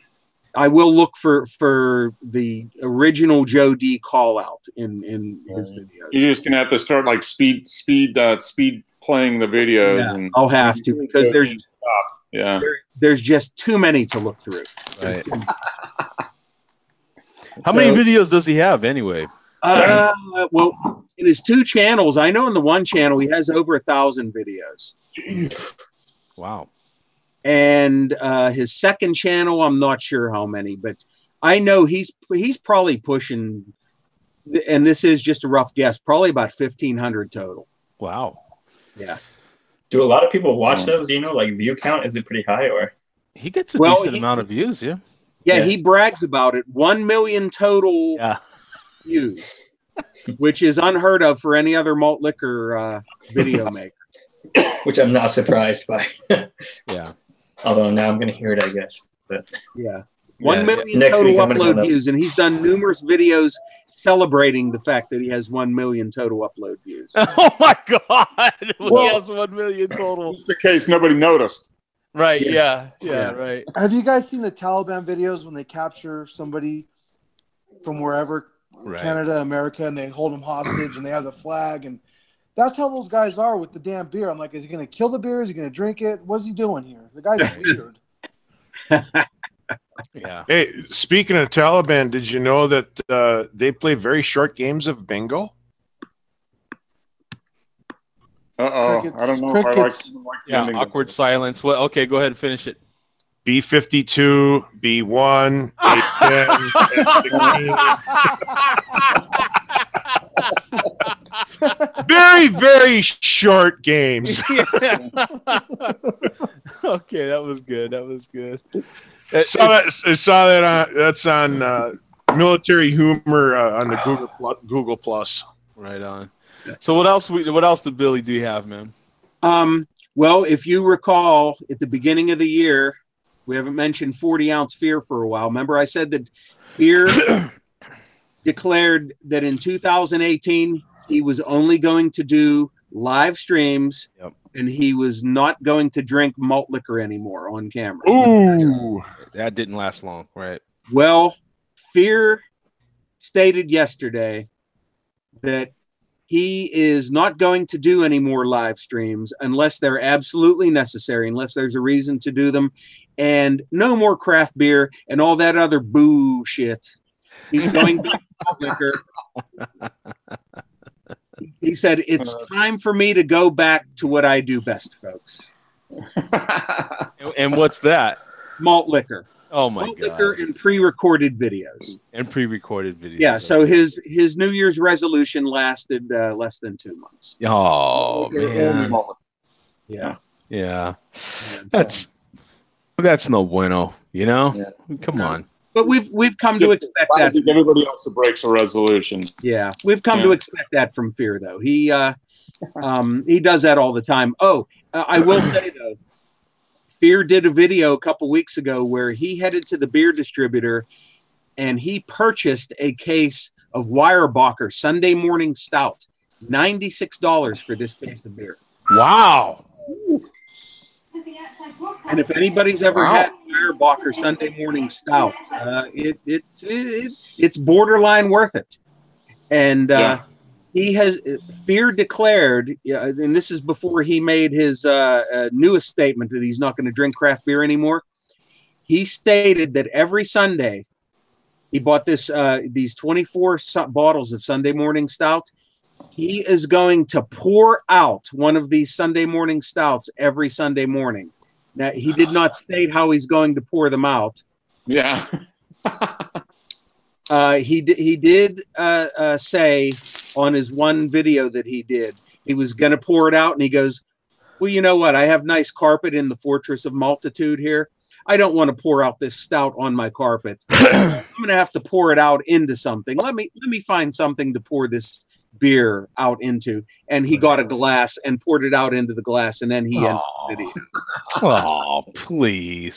I will look for the original Joe D call out in his videos. You're just gonna have to start like speed playing the videos, Yeah, and I'll have to, because there's just too many to look through. Right. How many videos does he have anyway? Well, in his 2 channels, I know in the one channel he has over 1,000 videos. Wow. And his second channel, I'm not sure how many, but I know he's probably pushing, and this is just a rough guess, probably about 1,500 total. Wow. Yeah. Do a lot of people watch those? Do you know, like, view count? Is it pretty high, or? He gets a decent amount of views, yeah. Yeah, he brags about it. 1 million total views, which is unheard of for any other malt liquor video maker. Which I'm not surprised by. Yeah. Although now I'm going to hear it, I guess. But 1 million total upload views, and he's done numerous videos celebrating the fact that he has 1 million total upload views. Oh my God! He has 1 million total. Just in case nobody noticed. Right. Yeah. Right. Have you guys seen the Taliban videos when they capture somebody from wherever, Canada, America, and they hold them hostage and they have the flag, and that's how those guys are with the damn beer. I'm like, is he going to kill the beer? Is he going to drink it? What's he doing here? The guy's weird. Yeah. Hey, speaking of Taliban, did you know that they play very short games of bingo? Crickets. I don't know if I like Yeah, awkward silence. Well, okay, go ahead and finish it. B52, B1, A10, A16. Very, very short games. Okay, that was good. That was good. I saw that that's on Military Humor on the Google Plus. Right on. So what else did Billy do you have, man? Well, if you recall, at the beginning of the year, we haven't mentioned 40-ounce Fear for a while. Remember I said that Fear declared that in 2018 he was only going to do live streams, and he was not going to drink malt liquor anymore on camera. Ooh, that didn't last long, right? Well, Fear stated yesterday that he is not going to do any more live streams unless they're absolutely necessary, unless there's a reason to do them, and no more craft beer and all that other bullshit. He's going back to liquor. He said, it's time for me to go back to what I do best, folks. And what's that? Malt liquor. Oh my Malt God. liquor and pre-recorded videos. Yeah, so his New Year's resolution lasted less than 2 months. Oh man. Yeah. That's no bueno, you know? Yeah. Come on. But we've come to expect I that. think everybody else that breaks a resolution. Yeah, we've come to expect that from Fear, though. He does that all the time. I will say though, Fear did a video a couple weeks ago where he headed to the beer distributor and he purchased a case of Weyerbacher Sunday Morning Stout, $96 for this case of beer. Wow. And if anybody's ever had Weyerbacher Sunday Morning Stout, it's borderline worth it. And Fear declared, and this is before he made his newest statement that he's not going to drink craft beer anymore. He stated that every Sunday he bought these 24 bottles of Sunday Morning Stout. He is going to pour out one of these Sunday Morning Stouts every Sunday morning. Now, he did not state how he's going to pour them out. Yeah. He did say on his one video that he did He was going to pour it out, and he goes, well, you know what? I have nice carpet in the Fortress of Multitude here. I don't want to pour out this stout on my carpet. I'm going to have to pour it out into something. Let me find something to pour this beer out into. And he got a glass and poured it out into the glass, and then he ended the video. Oh, please.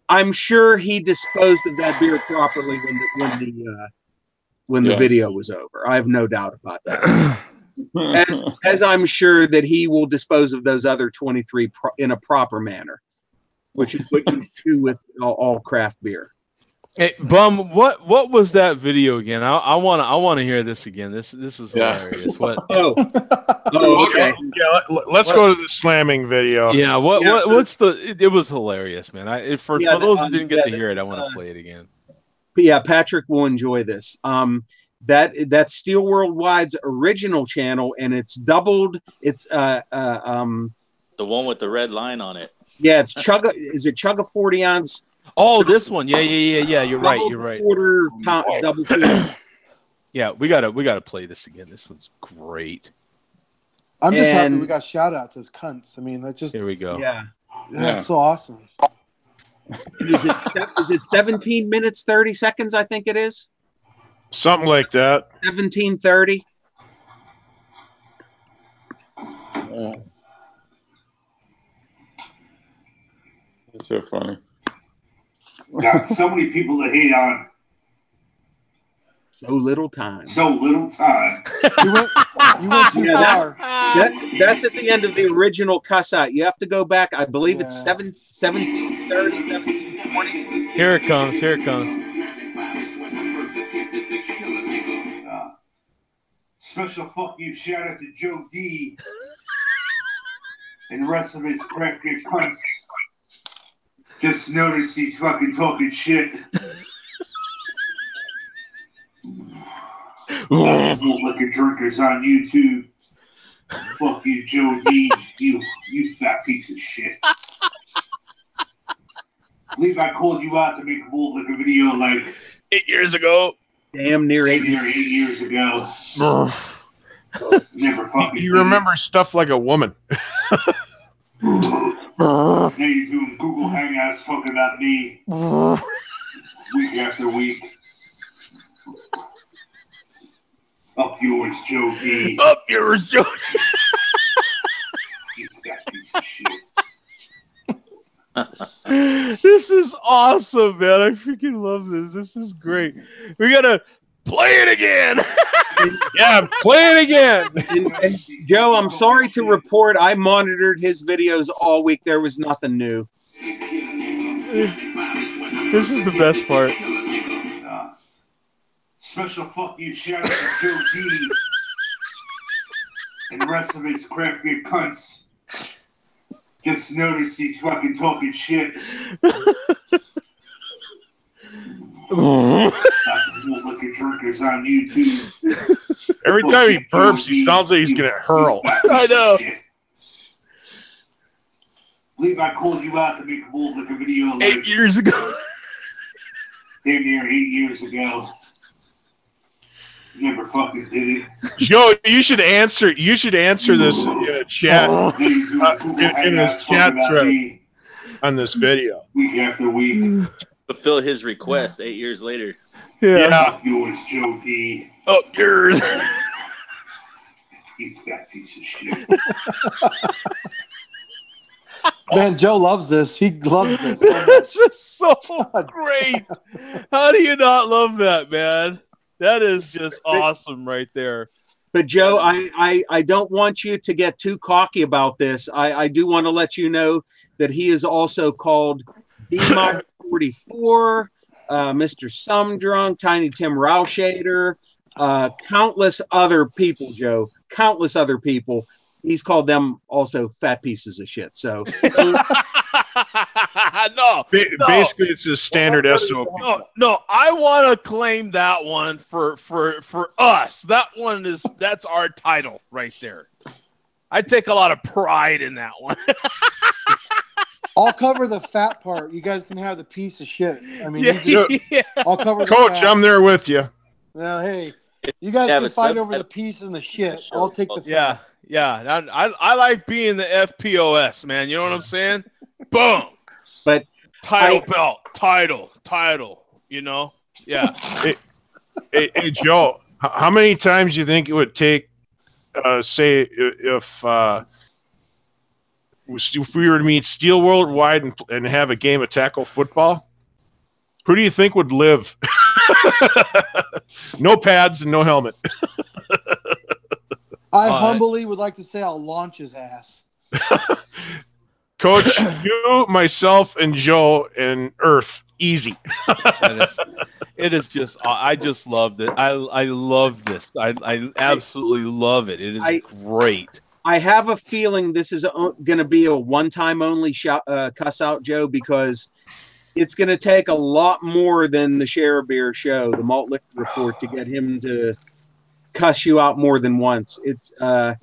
I'm sure he disposed of that beer properly when the video was over. I have no doubt about that. As I'm sure that he will dispose of those other 23 in a proper manner, which is what you do with all craft beer. Hey, Bum, what was that video again? I want to hear this again. This is hilarious. What? Okay. Yeah, let's go to the slamming video. Yeah. What's the? It was hilarious, man. For those who didn't get to hear it, I want to play it again. But yeah, Patrick will enjoy this. That's Steel Worldwide's original channel, and it's doubled. It's the one with the red line on it. Yeah, it's Is it Chugga 40 ounce? Oh, this one. Yeah. You're right. Quarter pound, double quarter. Yeah, we gotta play this again. This one's great. I'm just happy we got shout outs as cunts. I mean, that's just here we go. Yeah. That's so awesome. Is it 17 minutes 30 seconds? I think it is. Something like that. 17:30. It's so funny. Got so many people to hate on. So little time. So little time. You went too far. That's at the end of the original cuss out. You have to go back. I believe it's 17:30, 17:20. Here it comes. Special fuck you shout out to Joe D and the rest of his crack beer cunts. Just noticed he's fucking talking shit. Liquor drinkers on YouTube. Fuck you, Joe D. You fat piece of shit. I believe I called you out to make a World Liquor video like 8 years ago. Damn near 8 years ago. Never fucking. You remember stuff like a woman. Now you're doing Google Hangouts talking about me week after week. Up yours, Joe D. Up yours, Joe D. You fat piece of shit. This is awesome, man. I freaking love this. This is great. We gotta play it again. Yeah, play it again. And Joe, I'm sorry to report I monitored his videos all week. There was nothing new. This is the best part. Special fuck you shout out to Joe D and the rest of his craft beer cunts. Just noticed he's fucking talking shit. Liquor drinkers on YouTube. Every time he burps, he sounds like he's gonna hurl. I know. Believe I called you out to make a World Liquor video like 8 years ago. Damn near 8 years ago. Never fucking did it. Joe, you should answer this in a chat in his chat thread on this video. Week after week. Fulfill his request 8 years later. Yeah. Up yours, Joe D. Up yours. You fat piece of shit. Man, Joe loves this. He loves this. This is so great. How do you not love that, man? That is just awesome right there. But Joe, I don't want you to get too cocky about this. I do want to let you know that he is also called D-Mod44, Mr. Some Drunk, Tiny Tim Rauscheder, countless other people, Joe. Countless other people. He's called them also fat pieces of shit. So No. Basically, it's a standard SOP. No, I want to claim that one for us. That's our title right there. I take a lot of pride in that one. I'll cover the fat part. You guys can have the piece of shit. I mean, I'll cover the Coach, fat. I'm there with you. Well, hey, you guys can fight over the piece and the shit. I'll take the fat. Yeah, I like being the FPOS, man. You know what I'm saying? Boom. But Title. You know? Yeah. Hey, Joe, how many times do you think it would take, say, if we were to meet Steel Worldwide and have a game of tackle football? Who do you think would live? No pads and no helmet. I humbly would like to say I'll launch his ass. Coach, you, myself, and Joe and Earth, easy. It is just, I just loved it. I love this. I absolutely love it. It is great. I have a feeling this is going to be a one-time only cuss out, Joe, because it's going to take a lot more than the Share a Beer show, the Malt Liquor Report, to get him to cuss you out more than once. It's I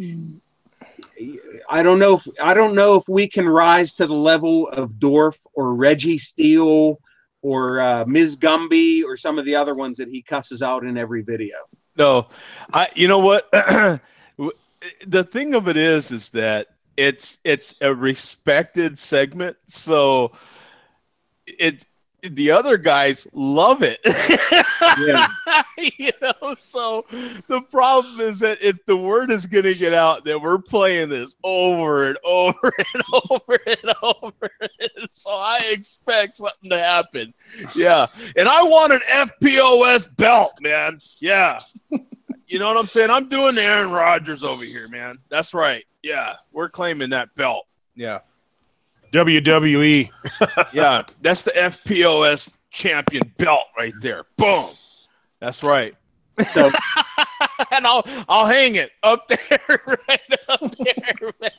don't know if we can rise to the level of Dorf or Reggie Steele or Ms. Gumby or some of the other ones that he cusses out in every video. No, you know what? The thing of it is that it's a respected segment, so the other guys love it. Yeah. You know, so the problem is that if the word is going to get out that we're playing this over and over and over and over, so I expect something to happen. Yeah, and I want an FPOS belt, man. Yeah. You know what I'm saying? I'm doing the Aaron Rodgers over here, man. That's right. Yeah, we're claiming that belt. Yeah. WWE. Yeah, that's the FPOS champion belt right there. Boom. That's right. So, and I'll hang it up there, right up there, man.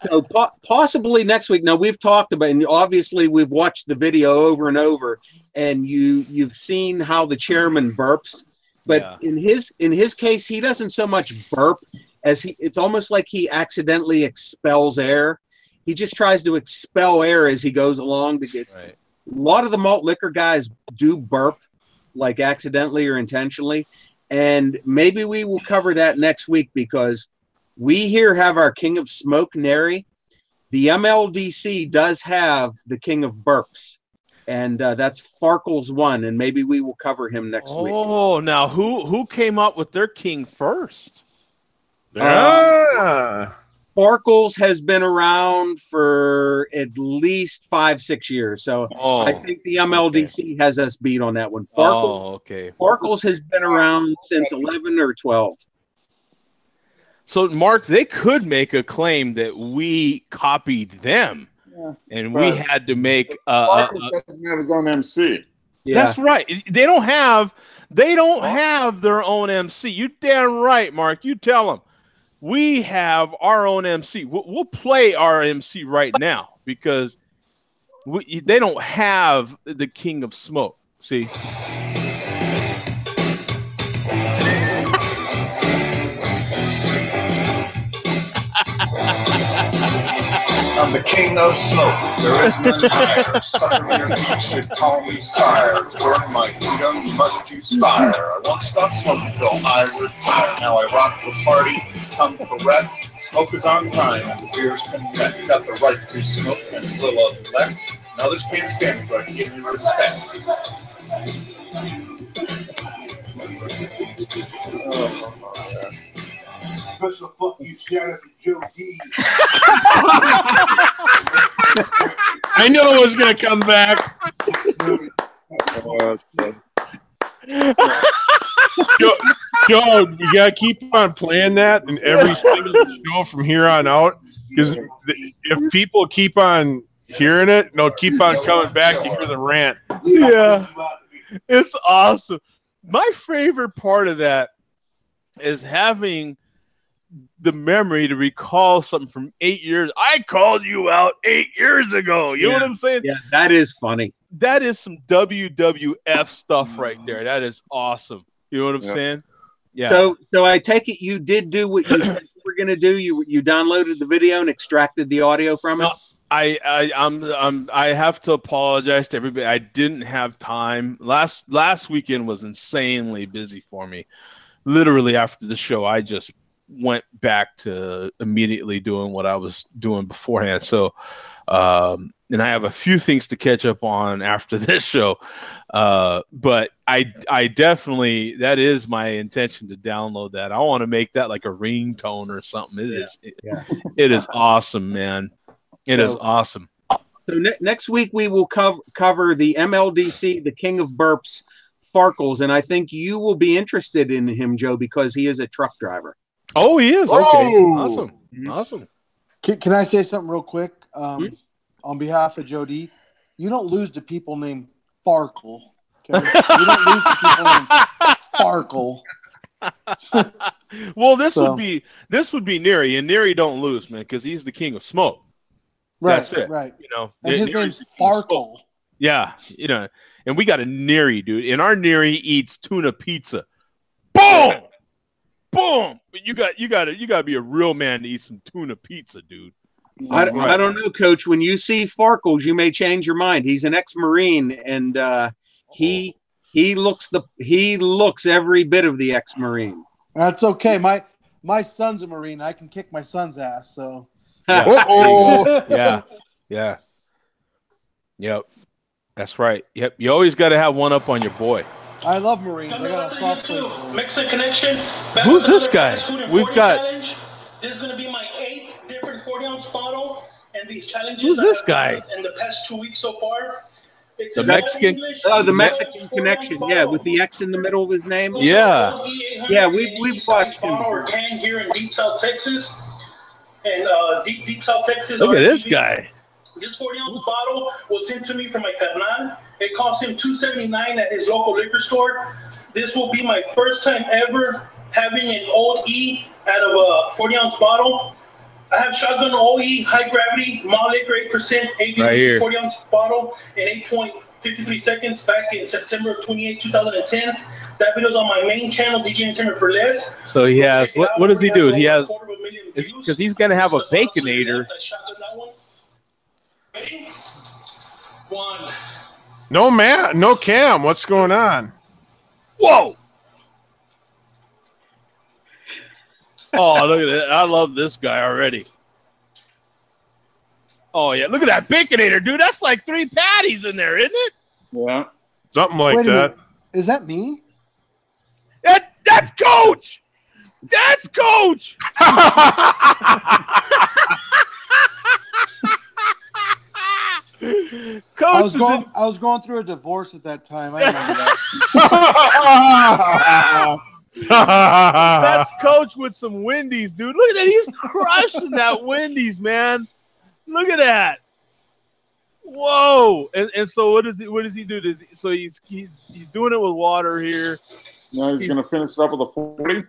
So possibly next week. Now we've talked about, and obviously we've watched the video over and over, and you've seen how the chairman burps. But in his case, he doesn't so much burp as it's almost like he accidentally expels air. He just tries to expel air as he goes along to get. Right. A lot of the malt liquor guys do burp, like accidentally or intentionally, and maybe we will cover that next week because we here have our King of Smoke, Neri. The MLDC does have the King of Burps, and that's Farkle's one, and maybe we will cover him next week. Oh, now who came up with their king first? Farkle's has been around for at least 5-6 years, so I think the MLDC has us beat on that one. Farkle's has been around since 11 or 12. So, Mark, they could make a claim that we copied them, and we had to make. Marcus doesn't have his own MC. Yeah. That's right. They don't have their own MC. You damn right, Mark. You tell them. We have our own MC. We'll play our MC right now because they don't have the King of Smoke. See. I'm the king of smoke, there is none higher. Sucker your feet should call me sire. Burn my kingdom, you must use fire. I won't stop smoking till I retire. Now I rock the party, come correct. Smoke is on time, and the beers connect. Got the right to smoke and will elect. And others can't stand it, but give me respect. Special fuck you shout out to Joe D. I knew it was going to come back. Joe, you got to keep on playing that in every single show from here on out. Because if people keep on hearing it, they'll keep on coming back to hear the rant. Yeah. It's awesome. My favorite part of that is having the memory to recall something from 8 years. I called you out 8 years ago. You know what I'm saying? Yeah, that is funny. That is some WWF stuff right there. That is awesome. You know what I'm saying? Yeah. So I take it you did do what you said you were going to do. You downloaded the video and extracted the audio from it. No, I have to apologize to everybody. I didn't have time. Last weekend was insanely busy for me. literally after the show, I just went back to immediately doing what I was doing beforehand. So, and I have a few things to catch up on after this show. But I definitely, that is my intention to download that. I want to make that like a ringtone or something. It is awesome, man. It is awesome. So next week we will cover the MLDC, the King of Burps, Farkles, and I think you will be interested in him, Joe, because he is a truck driver. Oh, he is. Okay, awesome, awesome. Can I say something real quick? On behalf of Joe D, you don't lose to people named Farkle. Okay? You don't lose to people named Farkle. Well, this would be Neri, and Neri don't lose, man, because he's the king of smoke. Right, That's it. right. You know, and his name's Farkle. Yeah, you know, and we got a Neri, dude, and our Neri eats tuna pizza. Boom, boom. But you got to be a real man to eat some tuna pizza, dude. I don't know, Coach. When you see Farkles, you may change your mind. He's an ex-Marine, and he looks every bit of the ex-Marine. That's okay. My son's a Marine. I can kick my son's ass. So. Yeah. Yep. That's right. Yep. You always got to have one up on your boy. I love Marines. I got a soft place for them. Mexican Connection. Who's this guy? We've got. Challenge. This is going to be my 8th different 40-ounce bottle, and these challenges. Who's this guy? In the past 2 weeks so far. It's the Mexican. The Mexican Connection. Yeah, with the X in the middle of his name. Yeah. Yeah, we've watched him. Or can here in Deep South Texas. And Deep South Texas. Look at this guy. This 40-ounce bottle was sent to me from my carnal. It cost him $2.79 at his local liquor store. This will be my first time ever having an Old E out of a 40-ounce bottle. I have Shotgun OE high gravity malt liquor 8% ABV right 40-ounce bottle in 8.53 seconds back in September 28, 2010. That video's on my main channel, DJ Entertainment for Less. So he has what does he do? He has because he's gonna have a Baconator. Ready? 1. No man, no Cam. What's going on? Whoa! Oh, look at that! I love this guy already. Oh yeah, look at that Baconator, dude. That's like 3 patties in there, isn't it? Yeah, something like Wait a that. minute. Is that me? That's Coach. That's Coach. Coach I was going through a divorce at that time. I remember that. That's Coach with some Wendy's, dude. Look at that. He's crushing that Wendy's, man. Look at that. Whoa. And so what does he do? So he's doing it with water here. Now he's going to finish it up with a 40.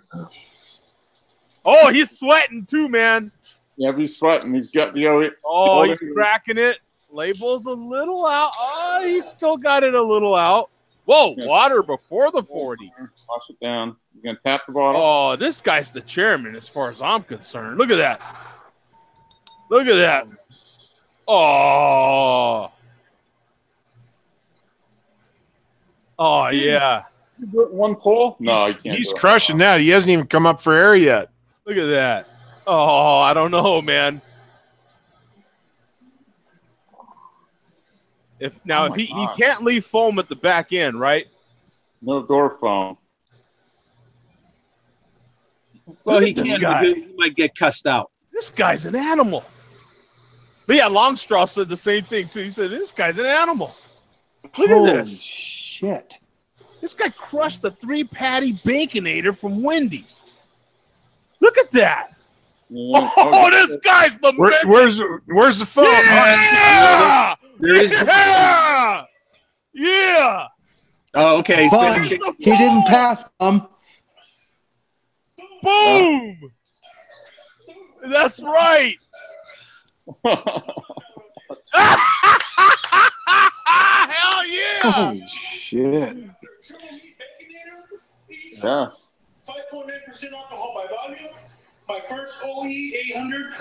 Oh, he's sweating too, man. Yeah, he's sweating. He's got the. Oh, he's cracking it. Label's a little out. Oh, he's still got it a little out. Whoa, yeah. Water before the 40. Wash it down. You're going to tap the bottle. Oh, this guy's the chairman as far as I'm concerned. Look at that. Look at that. Oh. Oh, yeah. One pull? No, he can't. He's crushing that. He hasn't even come up for air yet. Look at that. Oh, I don't know, man. If he can't leave foam at the back end, right? No door foam. Well, he can. He might get cussed out. This guy's an animal. But yeah, Longstraw said the same thing too. He said, "This guy's an animal." Look Holy at this. Shit. This guy crushed the 3-patty Baconator from Wendy's. Look at that. Yeah. Oh, this guy's the where's the foam? Yeah! There is Yeah! Yeah! Oh, okay. Bum. He didn't pass, Bum. Boom! That's right. Hell yeah! Holy shit. Yeah. 5.9% alcohol by volume. My first OE 800.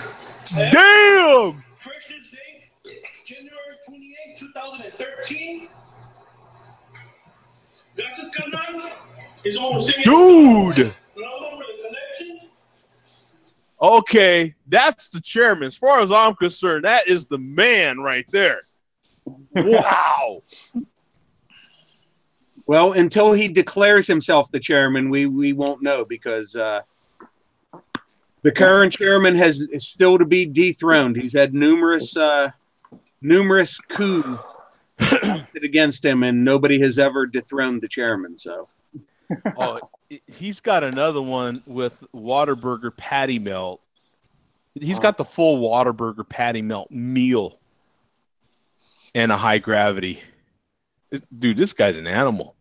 Damn! Freshest date, January 28, 2013. Gracias, carnal. Is almost Dude! Okay, that's the chairman. As far as I'm concerned, that is the man right there. Wow. Well, until he declares himself the chairman, we won't know, because the current chairman is still to be dethroned. He's had numerous coups against him, and nobody has ever dethroned the chairman. So, he's got another one with Whataburger patty melt. He's got the full Whataburger patty melt meal and a high gravity. Dude, this guy's an animal.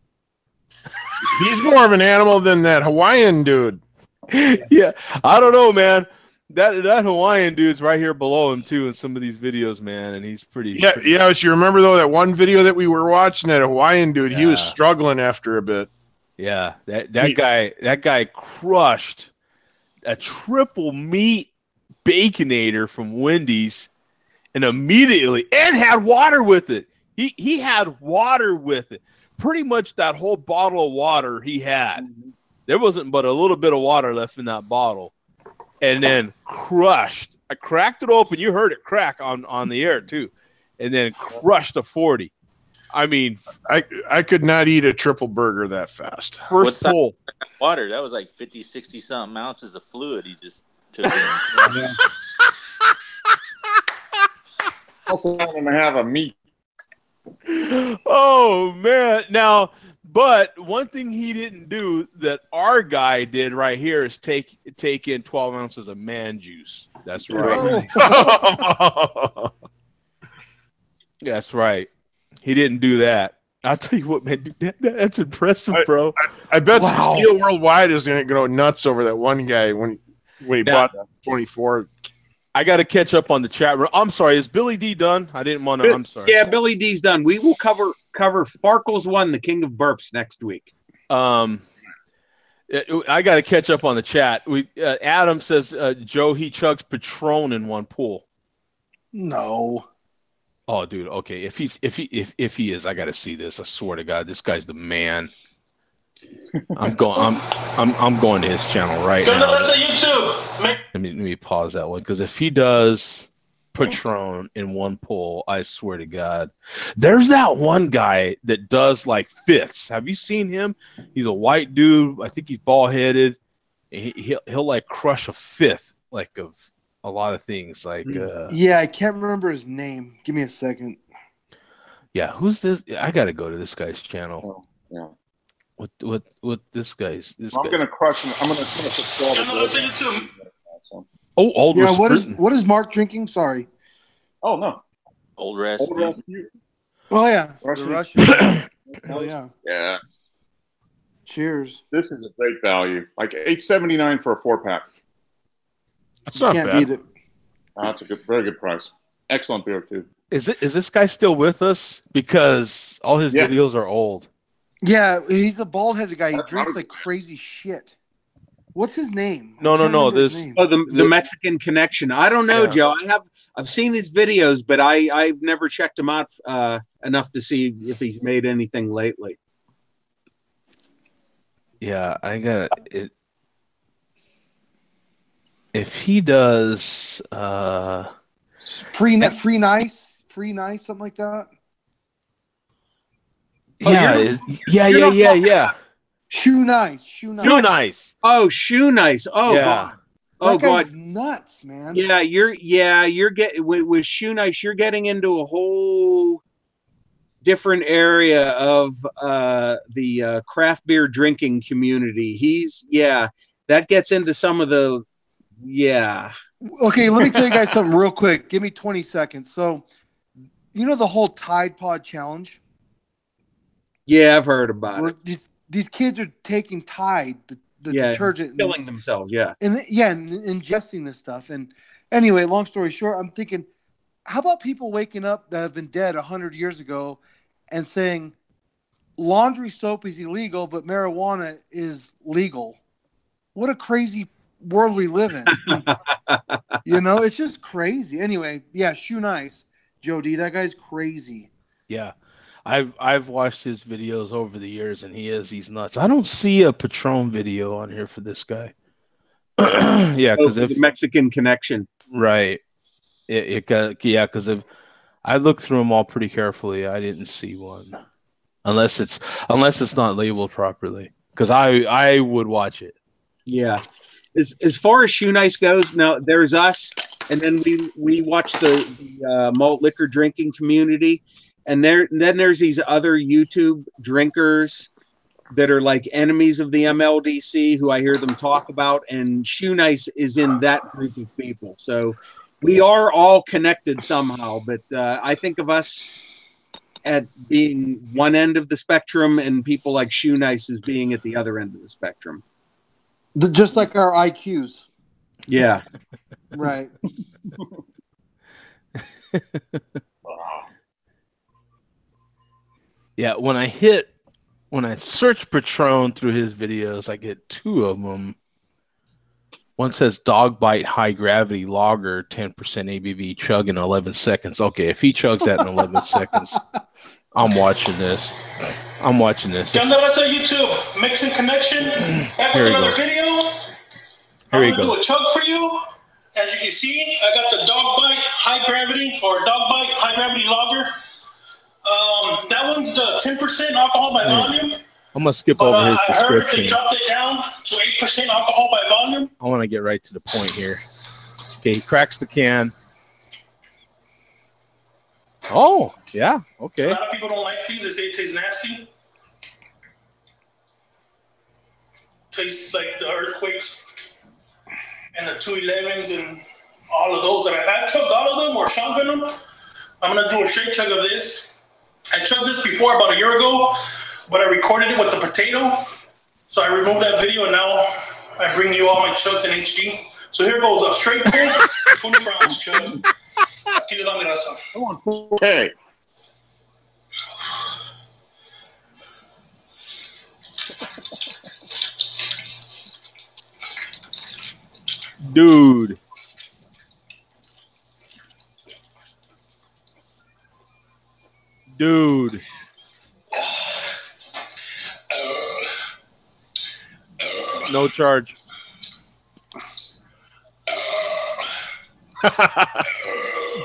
He's more of an animal than that Hawaiian dude. Yeah, I don't know, man. That Hawaiian dude's right here below him too in some of these videos, man, and he's pretty. Yeah, pretty... yeah. You remember though that one video that we were watching, that Hawaiian dude? Yeah. He was struggling after a bit. Yeah, that guy crushed a triple meat baconator from Wendy's, and immediately had water with it. He had water with it. Pretty much that whole bottle of water he had. There wasn't but a little bit of water left in that bottle. And then crushed. I cracked it open. You heard it crack on the air too. And then crushed a 40. I mean, I could not eat a triple burger that fast. What's pull. Water? That was like 50, 60 something ounces of fluid he just took in. Also want him to have a meat. Oh man. Now, but one thing he didn't do that our guy did right here is take in 12 ounces of man juice. That's right. That's right. He didn't do that. I'll tell you what, man, that's impressive, bro. I bet Steel Worldwide is going to go nuts over that one guy when he bought 24. I got to catch up on the chat room. I'm sorry. Is Billy D done? I didn't want to. I'm sorry. Yeah, Billy D's done. We will cover Farkle's One, the King of Burps, next week. I got to catch up on the chat. Adam says Joe, he chugs Patron in one pull. No. Oh, dude. Okay, if he is, I got to see this. I swear to God, this guy's the man. I'm going to his channel right now. Let me pause that one, because if he does Patron in one pull, I swear to God, there's that one guy that does like fifths. Have you seen him? He's a white dude. I think he's bald headed. He'll like crush a fifth like of a lot of things. Like yeah, I can't remember his name. Give me a second. Yeah, who's this? I got to go to this guy's channel. Oh, yeah. What this guy's? I'm gonna crush him. I'm gonna crush a old. Yeah, what is Mark drinking? Sorry. Oh no. Old Rasputin. Oh yeah, Russian. the Russian. Hell yeah. Yeah. Cheers. This is a great value. Like $8.79 for a 4-pack. That's not Can't bad. beat it. That's a very good price. Excellent beer too. Is this guy still with us? Because all his videos are old. Yeah, he's a bald-headed guy. He drinks like crazy shit. What's his name? No. This the Mexican Connection. I don't know, Joe. I've seen his videos, but I've never checked him out enough to see if he's made anything lately. Yeah, I got it. If he does, free nice, something like that. Yeah. Shoe nice. Oh, shoe nice. Oh God. Oh God. Nuts, man. Yeah, you're getting with shoe nice. You're getting into a whole different area of the craft beer drinking community. That gets into some of the Okay, let me tell you guys something real quick. Give me 20 seconds. So, you know the whole Tide Pod challenge? Yeah, I've heard about it. These kids are taking Tide, the detergent, killing themselves. Yeah, and ingesting this stuff. And anyway, long story short, I'm thinking, how about people waking up that have been dead 100 years ago and saying laundry soap is illegal, but marijuana is legal? What a crazy world we live in. It's just crazy. Anyway, shoe nice, Joe D. That guy's crazy. Yeah. I've watched his videos over the years, and he's nuts. I don't see a Patron video on here for this guy. Yeah, because the Mexican connection. right, yeah, because if I looked through them all pretty carefully, I didn't see one unless it's not labeled properly. Because I would watch it. Yeah. As far as Shoe Nice goes, now there's us, and then we watch the malt liquor drinking community, and then there's these other YouTube drinkers that are like enemies of the MLDC who I hear them talk about, and Shoe Nice is in that group of people. So we are all connected somehow, but I think of us at being one end of the spectrum, and people like Shoe Nice as being at the other end of the spectrum. Just like our IQs. Yeah. Right. Yeah, when I search Patron through his videos, I get two of them. One says dog bite high gravity lager, 10% ABV, chug in 11 seconds. Okay, if he chugs that in 11 seconds, I'm watching this. Come to us on YouTube, Mixing Connection. Back with another video. Here I'm we gonna go. do a chug for you. As you can see, I got the dog bite high gravity lager. That one's the 10% alcohol by volume. I'm gonna skip But over his I heard they description. dropped it down to 8% alcohol by volume. I want to get right to the point here. Okay, he cracks the can. Oh, yeah, okay. A lot of people don't like these. They say it tastes nasty. Tastes like the earthquakes and the 211s and all of those that I've chugged all of them or shotgun them. I'm gonna do a straight chug of this. I chugged this before about a year ago, but I recorded it with the potato. So I removed that video and now I bring you all my chugs in HD. So here goes a straight pour, 24-ounce chug. Aquí le da mi raza. Okay. Dude. No charge.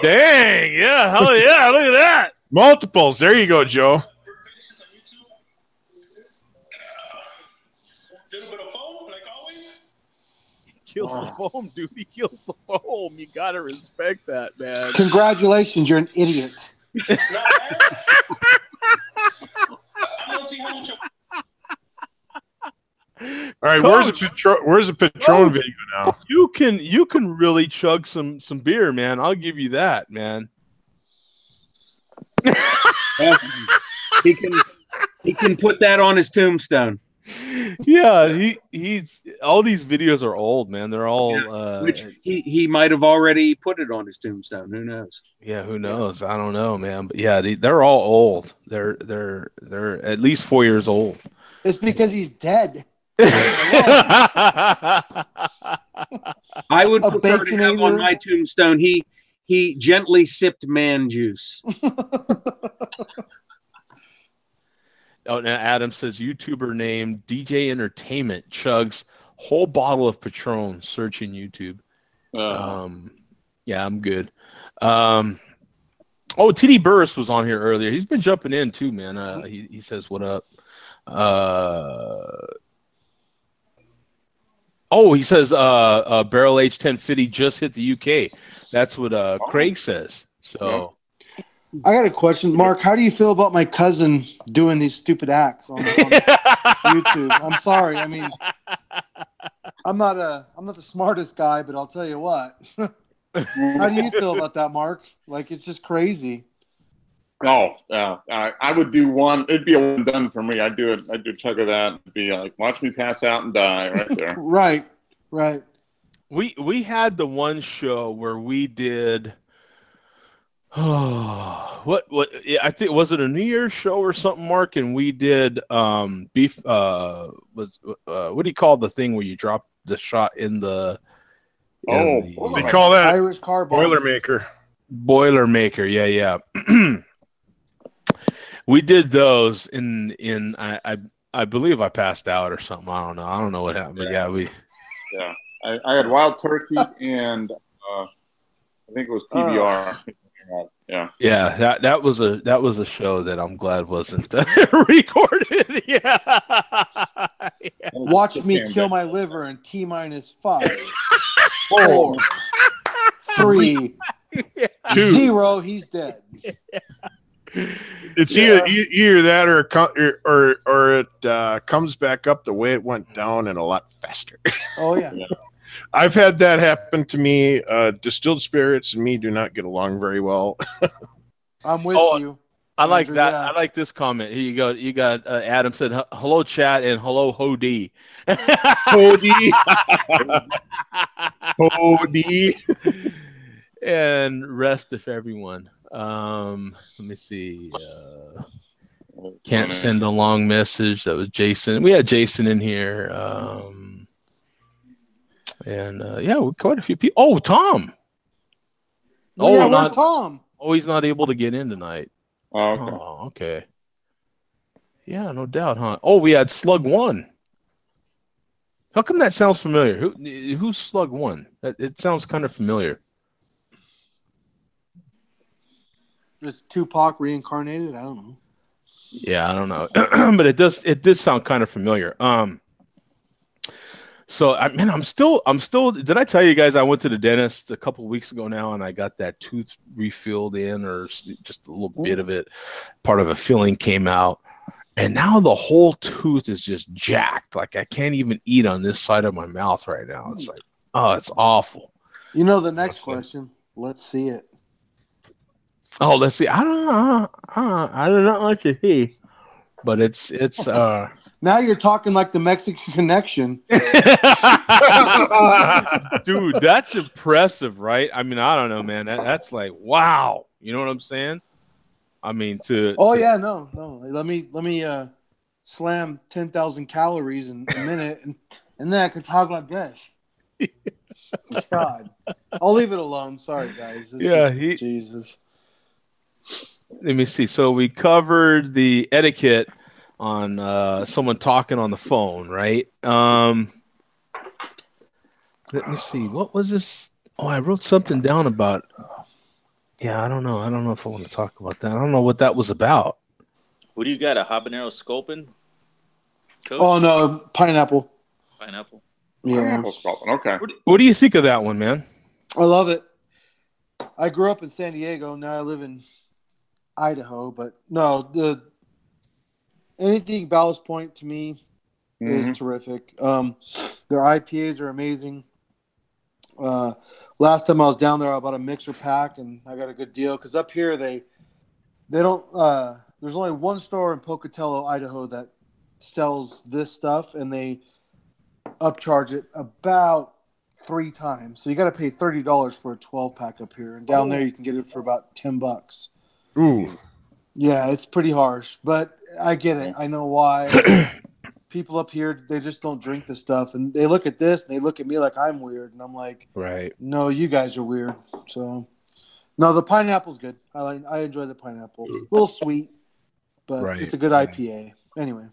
Dang, yeah, hell yeah, look at that. Multiples. There you go, Joe. Little bit of foam, like always. Kills the foam, dude. He kills the foam. You gotta respect that, man. Congratulations, you're an idiot. Not bad. I don't see how much. All right, Coach. where's the Patron video now? You can really chug some beer, man. I'll give you that, man. He can put that on his tombstone. Yeah, he's all these videos are old, man. They're all Which he might have already put it on his tombstone. Who knows? yeah, who knows? I don't know, man. But yeah, they're all old. They're at least 4 years old. It's because he's dead. I would A prefer to have on Baconator. my tombstone. He gently sipped man juice. Oh, now Adam says YouTuber named DJ Entertainment chugs whole bottle of Patron. Search in YouTube. Yeah, I'm good. Oh, TD Burris was on here earlier. He's been jumping in too, man. He says what up. Oh, he says Barrel Age 1050 just hit the UK. That's what Craig says. So I got a question, Mark. How do you feel about my cousin doing these stupid acts on YouTube? I'm sorry. I mean, I'm not the smartest guy, but I'll tell you what. How do you feel about that, Mark? Like, it's just crazy. Oh, I would do one. It'd be a one done for me. I'd do a chug of that. It'd be like, watch me pass out and die right there. Right. we had the one show where we did. Oh, what? Yeah, I think was it a New Year's show or something, Mark? And we did beef. Was what do you call the thing where you drop the shot in the? They call that Irish car bomb. Boilermaker. Boilermaker, yeah. We did those I believe I passed out or something. I don't know what happened. But yeah, I had wild turkey and I think it was PBR. Yeah. Yeah, that was a show that I'm glad wasn't recorded. Yeah. Watch me kill my liver in T-5, 4, 3, 0. He's dead. It's either that or it comes back up the way it went down and a lot faster. Oh yeah. I've had that happen to me. Distilled spirits and me do not get along very well. I'm with you. I like Andrew, that. yeah. I like this comment. Here you got Adam said hello chat and hello Hody. Hody. Hody. And rest of everyone. Let me see. Can't send a long message. That was Jason. We had Jason in here. Yeah, quite a few people. Oh, Tom. Oh, yeah, where's Tom? Oh, he's not able to get in tonight. Oh, okay. Oh, okay. Yeah, no doubt, huh? Oh, we had Slug 1. How come that sounds familiar? Who's Slug 1? It sounds kind of familiar. Is Tupac reincarnated? I don't know. Yeah, I don't know. But it did sound kind of familiar. So I'm still did I tell you guys I went to the dentist a couple of weeks ago now and I got that tooth refilled in, or just a little bit of it, part of a filling came out, and now the whole tooth is just jacked. Like I can't even eat on this side of my mouth right now. It's like, oh, it's awful. You know the next question. Let's see it. Oh, let's see. I don't know what to see, but it's Now you're talking like the Mexican Connection. Dude, that's impressive, right? I mean, I don't know, man. That's like, wow. You know what I'm saying? I mean, yeah, no. Let me slam 10,000 calories in a minute, and then I can talk like this. God, I'll leave it alone. Sorry, guys. Jesus. Let me see. So we covered the etiquette on someone talking on the phone, right? Let me see. What was this? Oh, I wrote something down about. Yeah, I don't know. I don't know if I want to talk about that. I don't know what that was about. What do you got? A habanero sculpin? Coach? Oh no, pineapple. Pineapple. Yeah. Pineapple sculpin. Okay. What do you think of that one, man? I love it. I grew up in San Diego. Now I live in Idaho, but no, anything Ballast Point to me is terrific. Their IPAs are amazing. Last time I was down there, I bought a mixer pack, and I got a good deal because up here they don't. There's only one store in Pocatello, Idaho, that sells this stuff, and they upcharge it about 3 times. So you got to pay $30 for a 12-pack up here, and down there you can get it for about $10. Ooh. Yeah, it's pretty harsh, but I get it. I know why. People up here, they just don't drink this stuff, and they look at this and they look at me like I'm weird, and I'm like, right? No, you guys are weird. So, no, the pineapple's good. I enjoy the pineapple. A little sweet, but it's a good IPA. Anyway,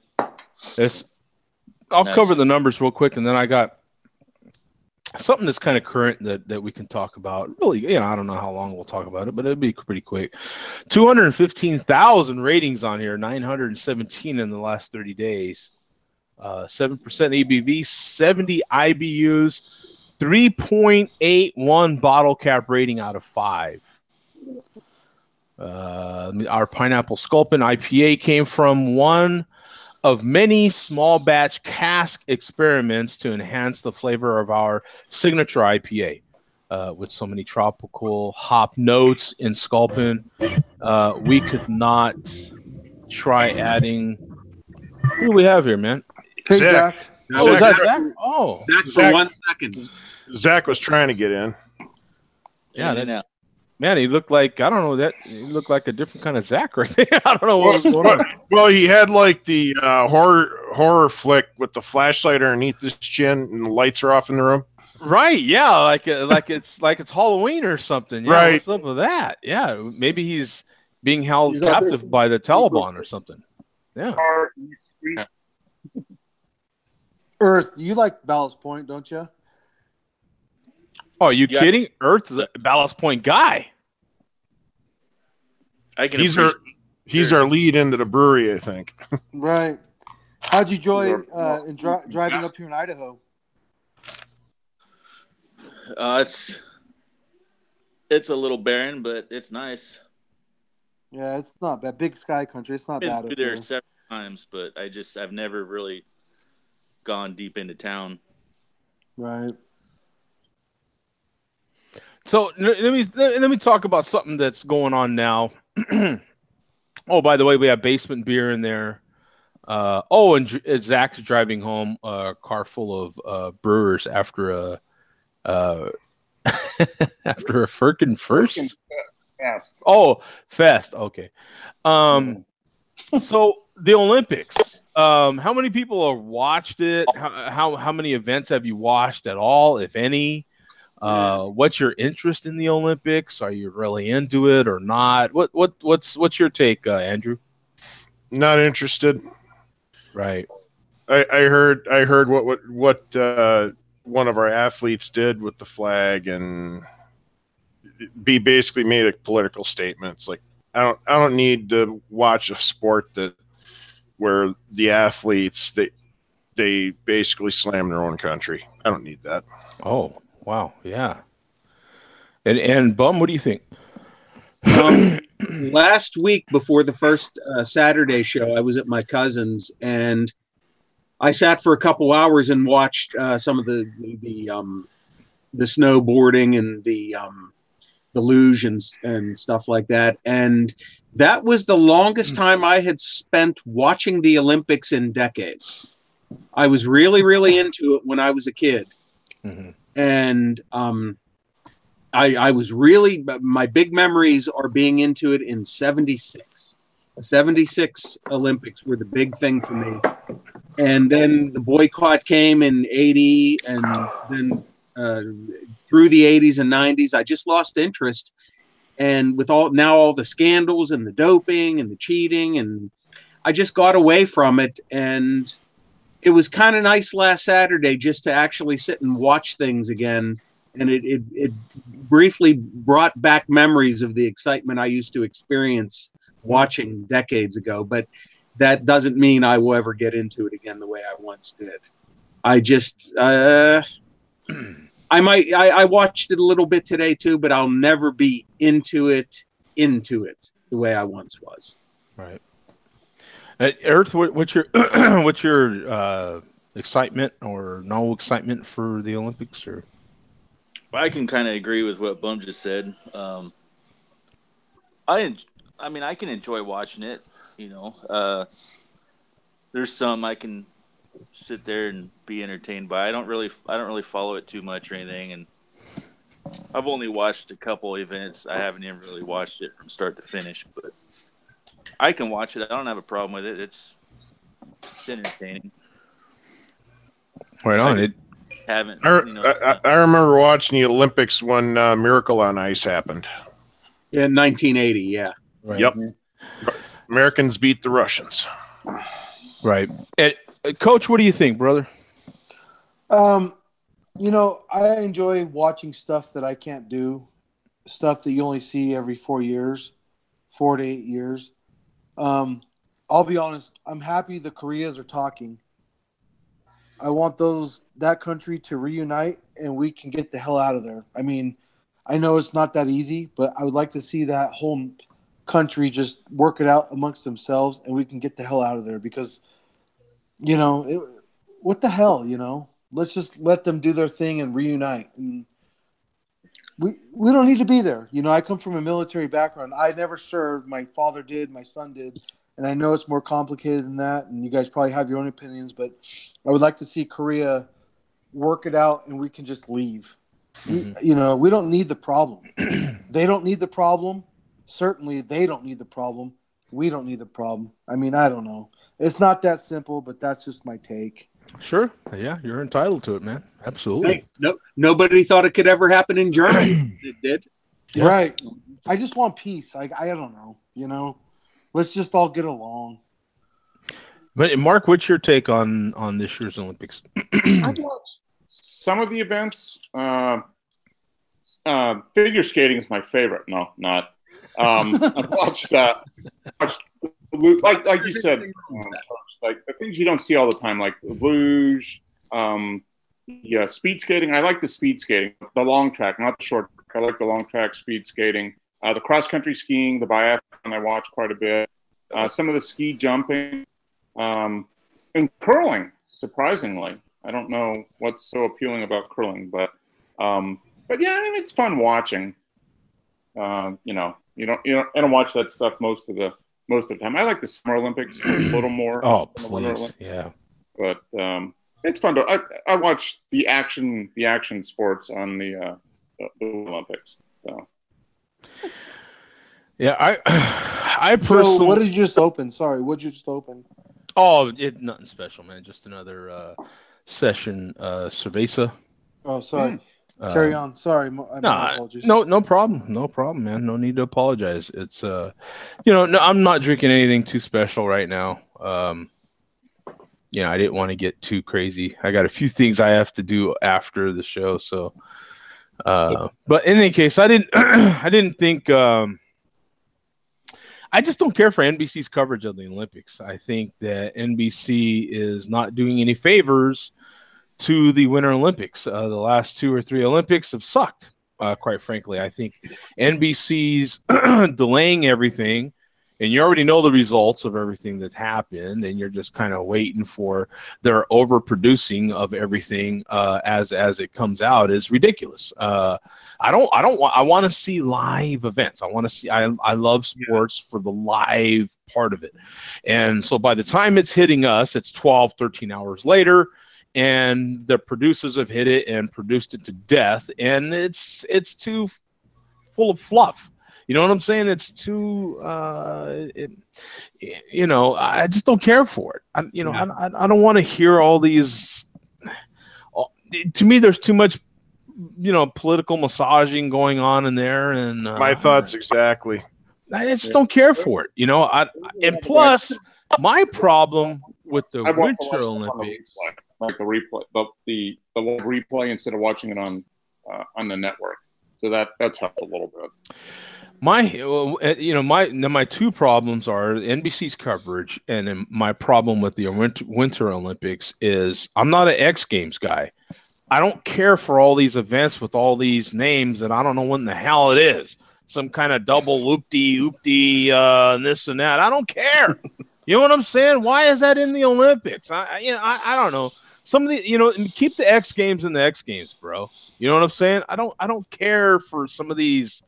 I'll cover the numbers real quick, and then I got something that's kind of current that we can talk about. Really, I don't know how long we'll talk about it, but it'll be pretty quick. 215,000 ratings on here, 917 in the last 30 days. 7% ABV, 70 IBUs, 3.81 bottle cap rating out of 5. Our Pineapple Sculpin IPA came from one of many small batch cask experiments to enhance the flavor of our signature IPA. With so many tropical hop notes in Sculpin, we could not try adding. Who do we have here, man? Hey, Zach. Oh, is that Zach? Oh, Zach for 1 second. Zach was trying to get in. Yeah, man, he looked like, I don't know, he looked like a different kind of Zach right there. I don't know what was going on. Well, he had like the horror flick with the flashlight underneath his chin, and the lights are off in the room. Right? Yeah, like it's Halloween or something. Yeah, right? What's up with that? Yeah, maybe he's being held captive by the Taliban or something. Yeah. Earth, you like Ballast Point, don't you? Oh, are you Yeah. kidding? Earth is a Ballast Point guy. I can He's appreciate our lead into the brewery, I think. Right. How'd you enjoy driving up here in Idaho? It's a little barren, but it's nice. Yeah, it's not bad. Big sky country. It's not Been bad through up there there. several times, but I've never really gone deep into town. Right. So let me talk about something that's going on now. Oh, by the way, we have basement beer in there. And Zach's driving home a car full of brewers after a after a Firkin first. Yes. Oh, fest. Okay. So the Olympics. How many people have watched it? How many events have you watched at all, if any? What's your interest in the Olympics? Are you really into it or not? What's your take, Andrew? Not interested. Right. I heard what one of our athletes did with the flag, and he basically made a political statement. It's like I don't need to watch a sport where the athletes they basically slam their own country. I don't need that. Oh, wow. Yeah. And Bum, what do you think? Last week before the first Saturday show, I was at my cousin's, and I sat for a couple hours and watched some of the snowboarding and the luge and stuff like that. And that was the longest time I had spent watching the Olympics in decades. I was really, really into it when I was a kid. Mm-hmm. And I was really, my big memories are being into it in 76. The 76 Olympics were the big thing for me. And then the boycott came in 80, and then through the 80s and 90s, I just lost interest. And with all the scandals and the doping and the cheating, and I just got away from it. And it was kind of nice last Saturday just to actually sit and watch things again. And it briefly brought back memories of the excitement I used to experience watching decades ago. But that doesn't mean I will ever get into it again the way I once did. I just, I watched it a little bit today too, but I'll never be into it the way I once was. Right. Earth, what's your excitement or no excitement for the Olympics? Or I can kind of agree with what Bum just said. I can enjoy watching it. There's some I can sit there and be entertained by. I don't really follow it too much or anything, and I've only watched a couple events. I haven't even really watched it from start to finish, but I can watch it. I don't have a problem with it. It's entertaining. Right on. I remember watching the Olympics when Miracle on Ice happened. In 1980, yeah. Right. Yep. Americans beat the Russians. Right. Coach, what do you think, brother? I enjoy watching stuff that I can't do, stuff that you only see every 4 years, 4 to 8 years. I'll be honest, I'm happy the Koreas are talking. I want that country to reunite and we can get the hell out of there. I mean, I know it's not that easy, but I would like to see that whole country just work it out amongst themselves and we can get the hell out of there because, what the hell, let's just let them do their thing and reunite. And we don't need to be there. I come from a military background. I never served. My father did. My son did. And I know it's more complicated than that, and you guys probably have your own opinions, but I would like to see Korea work it out and we can just leave. Mm-hmm. We don't need the problem. They don't need the problem. Certainly they don't need the problem. We don't need the problem. I mean, I don't know. It's not that simple, but that's just my take. Sure. Yeah, you're entitled to it, man. Absolutely. Hey, nobody thought it could ever happen in Germany. It did. Yeah. Right. I just want peace. I don't know, Let's just all get along. But Mark, what's your take on this year's Olympics? I watched some of the events. figure skating is my favorite. No, not. I've watched like you said, like the things you don't see all the time, like the luge, yeah, speed skating. I like the speed skating, the long track, not the short track. I like the long track speed skating. The cross country skiing, the biathlon, I watch quite a bit. Some of the ski jumping, and curling. Surprisingly, I don't know what's so appealing about curling, but yeah, I mean it's fun watching. You know, I don't watch that stuff most of the time. I like the Summer Olympics a little more. Oh, please, yeah. But it's fun to. I watch the action sports on the Olympics. So. Yeah, I personally. So what did you just open? Sorry, what did you just open? Oh, nothing special, man. Just another session, cerveza. Oh, sorry. Carry on. Sorry, my apologies. No problem. No problem, man. No need to apologize. It's no, I'm not drinking anything too special right now. I didn't want to get too crazy. I got a few things I have to do after the show, so. But in any case, I didn't think. I just don't care for NBC's coverage of the Olympics. I think that NBC is not doing any favors to the Winter Olympics. The last 2 or 3 Olympics have sucked, quite frankly. I think NBC's delaying everything, and you already know the results of everything that's happened, and you're just kind of waiting for their overproducing of everything as it comes out is ridiculous. I want to see live events. I love sports for the live part of it. And so by the time it's hitting us, it's 12, 13 hours later, and the producers have hit it and produced it to death, and it's too full of fluff. You know what I'm saying? It's too, I just don't care for it. I don't want to hear all these. To me, there's too much, political massaging going on in there, and my thoughts exactly. I just don't care for it. And plus, my problem with the Winter Olympics, like the replay, the live replay instead of watching it on the network. So that's helped a little bit. My 2 problems are NBC's coverage, and then my problem with the Winter Olympics is I'm not an X Games guy. I don't care for all these events with all these names, and I don't know what in the hell it is. Some kind of double loop-de-oop-de, and this and that. I don't care. You know what I'm saying? Why is that in the Olympics? I don't know. Some of the, keep the X Games in the X Games, bro. You know what I'm saying? I don't care for some of these.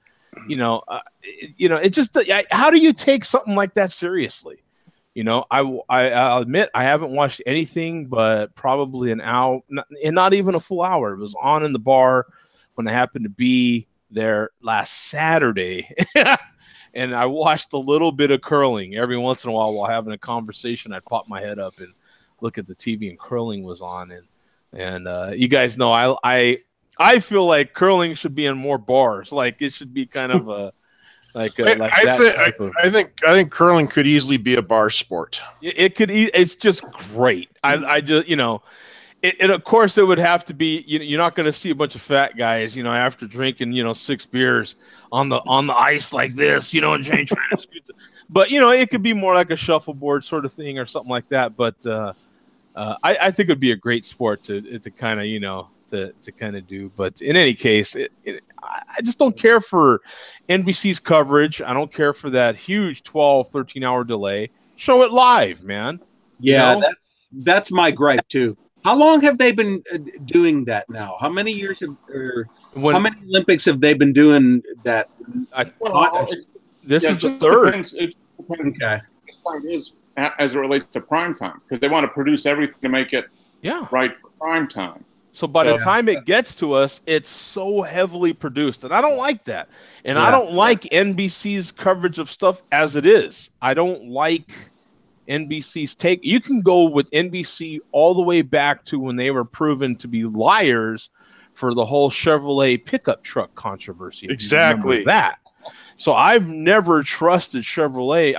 It just, how do you take something like that seriously? I'll admit I haven't watched anything but probably an hour, and not even a full hour. It was on in the bar when I happened to be there last Saturday, and I watched a little bit of curling every once in a while having a conversation. I'd pop my head up and look at the TV, and curling was on, and you guys know I feel like curling should be in more bars. Like it should be kind of a I think curling could easily be a bar sport. It could. It's just great. I just it of course it would have to be. You're not going to see a bunch of fat guys after drinking 6 beers on the ice like this. And trying to scoot. But it could be more like a shuffleboard sort of thing or something like that. But I think it'd be a great sport to kind of to kind of do. But in any case, I just don't care for NBC's coverage. I don't care for that huge 12, 13-hour delay. Show it live, man. Yeah, that's my gripe too. How long have they been doing that now? How many years how many Olympics have they been doing that? This is the third. It depends. Okay. Is as it relates to prime time, because they want to produce everything to make it right for prime time. So by the time it gets to us, it's so heavily produced, and I don't like that. And I don't like NBC's coverage of stuff as it is. I don't like NBC's take. You can go with NBC all the way back to when they were proven to be liars for the whole Chevrolet pickup truck controversy. Exactly that. So I've never trusted Chevrolet,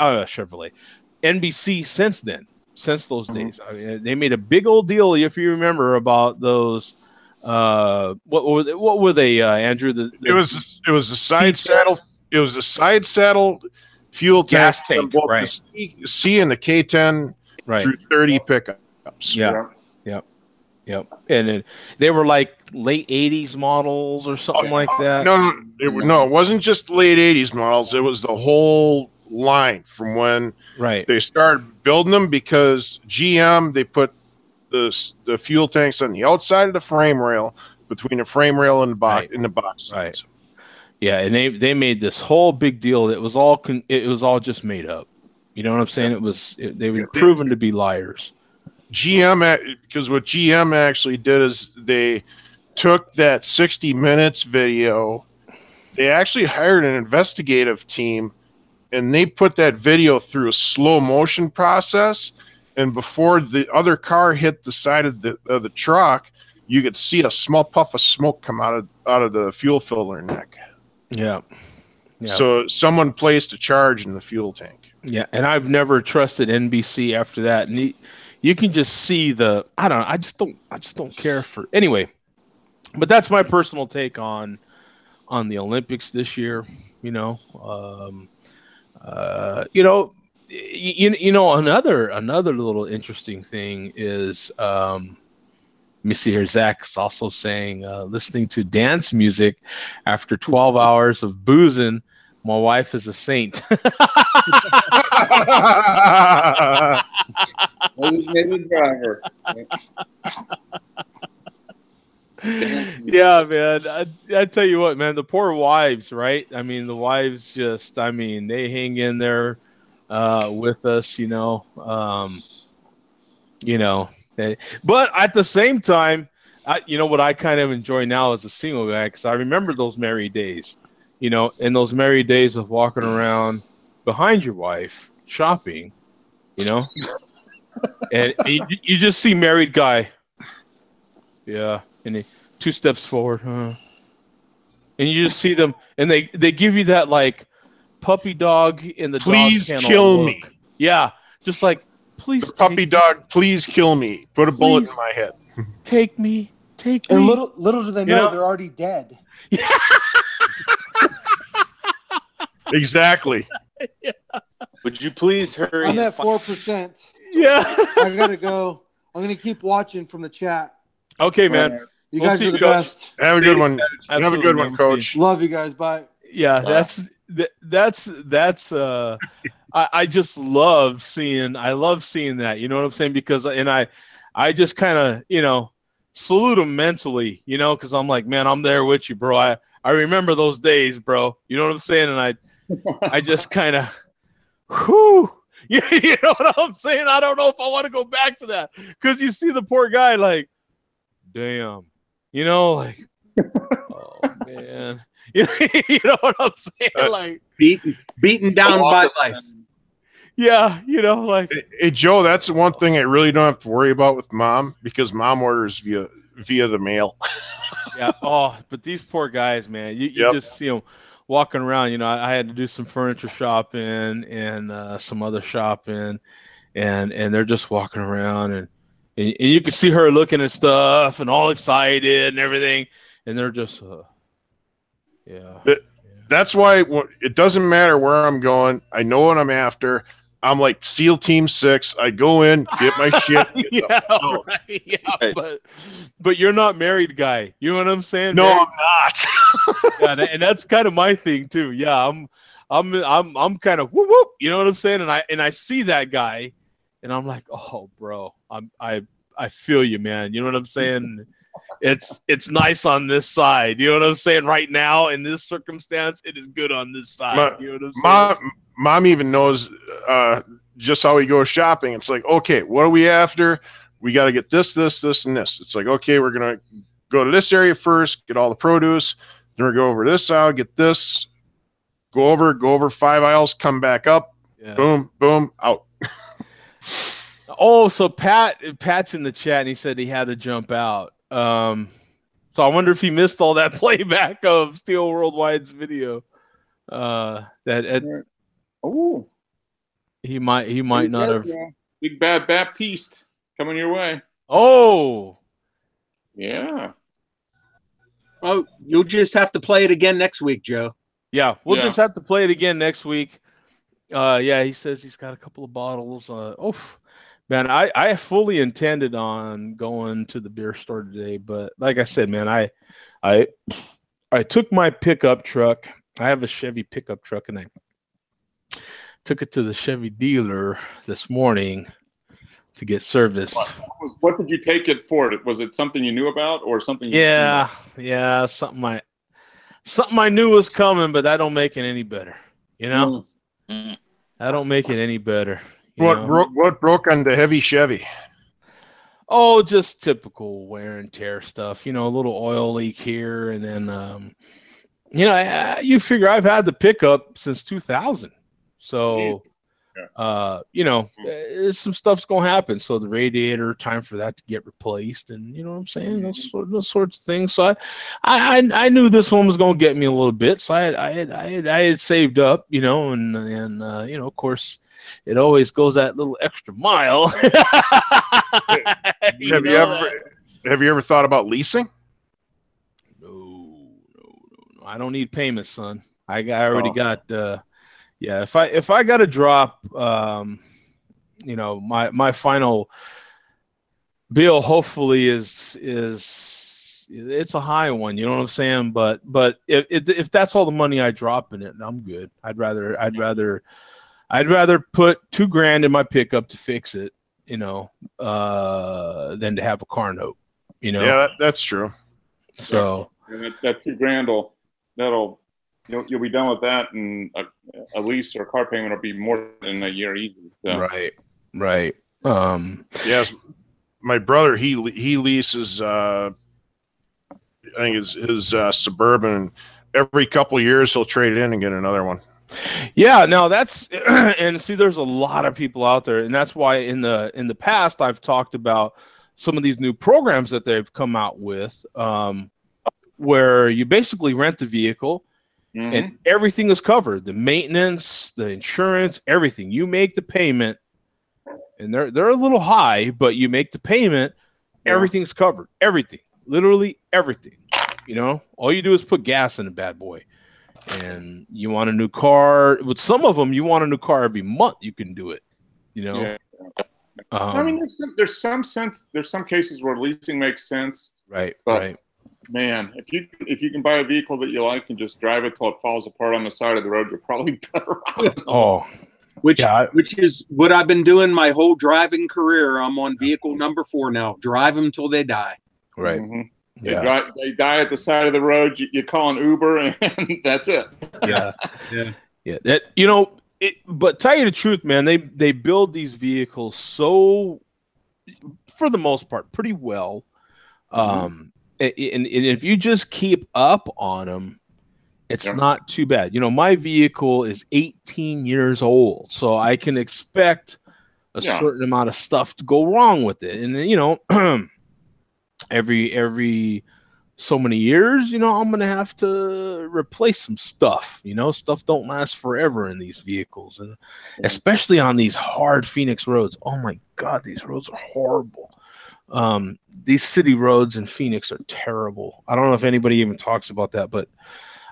NBC since then. Since those days. I mean, they made a big old deal, if you remember, about those what were they, Andrew? It was a side saddle. It was a side saddle fuel gas tank, tank, both right? the C and the K10 Right. through 30 pickups. Yeah. Yep. And they were like late 80s models or something like that. No, it wasn't just late 80s models. It was the whole line from when they started building them, because GM, they put the fuel tanks on the outside of the frame rail, between the frame rail and the box, in the box. Right. Yeah, and they made this whole big deal. It was all just made up. You know what I'm saying? They were proven to be liars. GM, because what GM actually did is they took that 60 Minutes video. They actually hired an investigative team, and they put that video through a slow motion process. And before the other car hit the side of the truck, you could see a small puff of smoke come out of the fuel filler neck. Yeah. So someone placed a charge in the fuel tank. Yeah, and I've never trusted NBC after that. And you can just see I just don't care for anyway. But that's my personal take on the Olympics this year. Another little interesting thing is, let me see here. Zach's also saying, listening to dance music after 12 hours of boozing. My wife is a saint. Maybe driver. Yeah, man. I tell you what, man. The poor wives, right? I mean, the wives they hang in there with us, But at the same time, what I kind of enjoy now as a single guy, because I remember those merry days. In those merry days of walking around behind your wife shopping, and you just see married guy, yeah, and 2 steps forward, huh? And you just see them, and they give you that like puppy dog in the please dog kennel kill look. me. Yeah, just like please. The puppy dog, please kill me. Put a bullet in my head. Take me. And little do they know they're already dead. Yeah. Exactly. Yeah. Would you please hurry? I'm at 4%. Yeah. I gotta go. I'm gonna keep watching from the chat. Okay, man. You guys are the Coach. best. Have a good one. Absolutely, Have a good one, Coach. Love you guys. Bye. Yeah, that's I just love seeing that. You know what I'm saying? Because I just kind of, salute them mentally, because I'm like, man, I'm there with you, bro. I remember those days, bro. You know what I'm saying? And I just kind of, whoo, you know what I'm saying? I don't know if I want to go back to that, because you see the poor guy like, damn, like, oh man, you know what I'm saying? Like beaten down by life. Yeah, like. Hey, Joe, that's the one thing I really don't have to worry about with Mom, because Mom orders via the mail. Yeah. Oh, but these poor guys, man. You just see them walking around. I had to do some furniture shopping and some other shopping, and they're just walking around, and you can see her looking at stuff and all excited and everything, and they're just, yeah. That's why it doesn't matter where I'm going. I know what I'm after. I'm like SEAL Team 6. I go in, get my shit. Yeah, right. Yeah, Right. but you're not married, guy. You know what I'm saying? No, man? I'm not. Yeah, and that's kind of my thing too. Yeah, I'm kind of whoop whoop. You know what I'm saying? And I see that guy, and I'm like, oh, bro, I feel you, man. You know what I'm saying? It's nice on this side. You know what I'm saying? Right now, in this circumstance, it is good on this side. You know what I'm saying? Mom even knows just how we go shopping. It's like, okay, what are we after? We got to get this, and this. It's like, okay, we're going to go to this area first, get all the produce. Then we go over this aisle, get this, go over 5 aisles, come back up, boom, boom, out. Oh, so Pat's in the chat, and he said he had to jump out. So I wonder if he missed all that playback of Steel Worldwide's video. Oh, he might not have. Big Bad Baptiste coming your way. Oh, Yeah. Oh, you'll just have to play it again next week, Joe. Yeah, we'll Yeah. just have to play it again next week. Yeah, he says he's got a couple of bottles. Man, I fully intended on going to the beer store today, but like I said, man, I took my pickup truck. I have a Chevy pickup truck, and I took it to the Chevy dealer this morning to get serviced. What did you take it for? Was it something you knew about or something? Yeah, something I knew was coming, but that don't make it any better. You know, that don't make it any better. What broke on the heavy Chevy? Oh, just typical wear and tear stuff. A little oil leak here, and then you figure I've had the pickup since 2000, so some stuff's gonna happen. So the radiator, time for that to get replaced, and you know what I'm saying, those sorts of things. So I knew this one was gonna get me a little bit, so I had saved up, and of course, it always goes that little extra mile. Have you ever thought about leasing? No. I don't need payments, son. I already got. If I got to drop, my final bill hopefully is it's a high one. You know what I'm saying? But if that's all the money I drop in it, I'm good. I'd rather put $2,000 in my pickup to fix it, than to have a car note. Yeah, that's true. So and that $2,000 you'll be done with that, and a lease or a car payment will be more than a year easy. So. Right. Yes, my brother he leases. I think his Suburban. Every couple of years he'll trade it in and get another one. Yeah, now that's and see, there's a lot of people out there, and that's why in the past I've talked about some of these new programs that they've come out with, where you basically rent the vehicle. And everything is covered. The maintenance, the insurance, everything. You make the payment, and they're a little high, but you make the payment, everything's covered. Everything. Literally everything. All you do is put gas in a bad boy. And you want a new car. With some of them, you want a new car every month. You can do it. Yeah. I mean, there's some cases where leasing makes sense. Right. Man, if you can buy a vehicle that you like and just drive it till it falls apart on the side of the road, you're probably better off. Which is what I've been doing my whole driving career. I'm on vehicle number 4 now. Drive them till they die. Right. Mm-hmm. They die at the side of the road. You call an Uber, and that's it. Yeah. But tell you the truth, man, they build these vehicles so, for the most part, pretty well. And if you just keep up on them, it's not too bad. My vehicle is 18 years old, so I can expect a certain amount of stuff to go wrong with it. And every so many years, I'm going to have to replace some stuff. Stuff don't last forever in these vehicles, and especially on these hard Phoenix roads. Oh my God, these roads are horrible. These city roads in Phoenix are terrible. I don't know if anybody even talks about that, but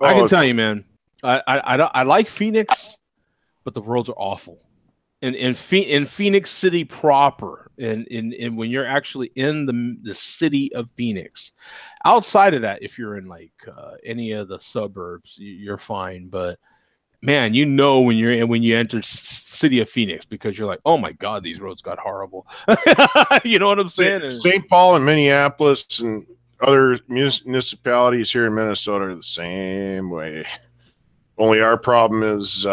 I can tell you, man, I like Phoenix, but the roads are awful. In Phoenix City proper, and when you're actually in the city of Phoenix, outside of that, if you're in like any of the suburbs, you're fine. But man, when you enter city of Phoenix, because you're like, oh my God, these roads got horrible. You know what I'm saying? St. Paul and Minneapolis and other municipalities here in Minnesota are the same way. Only our problem is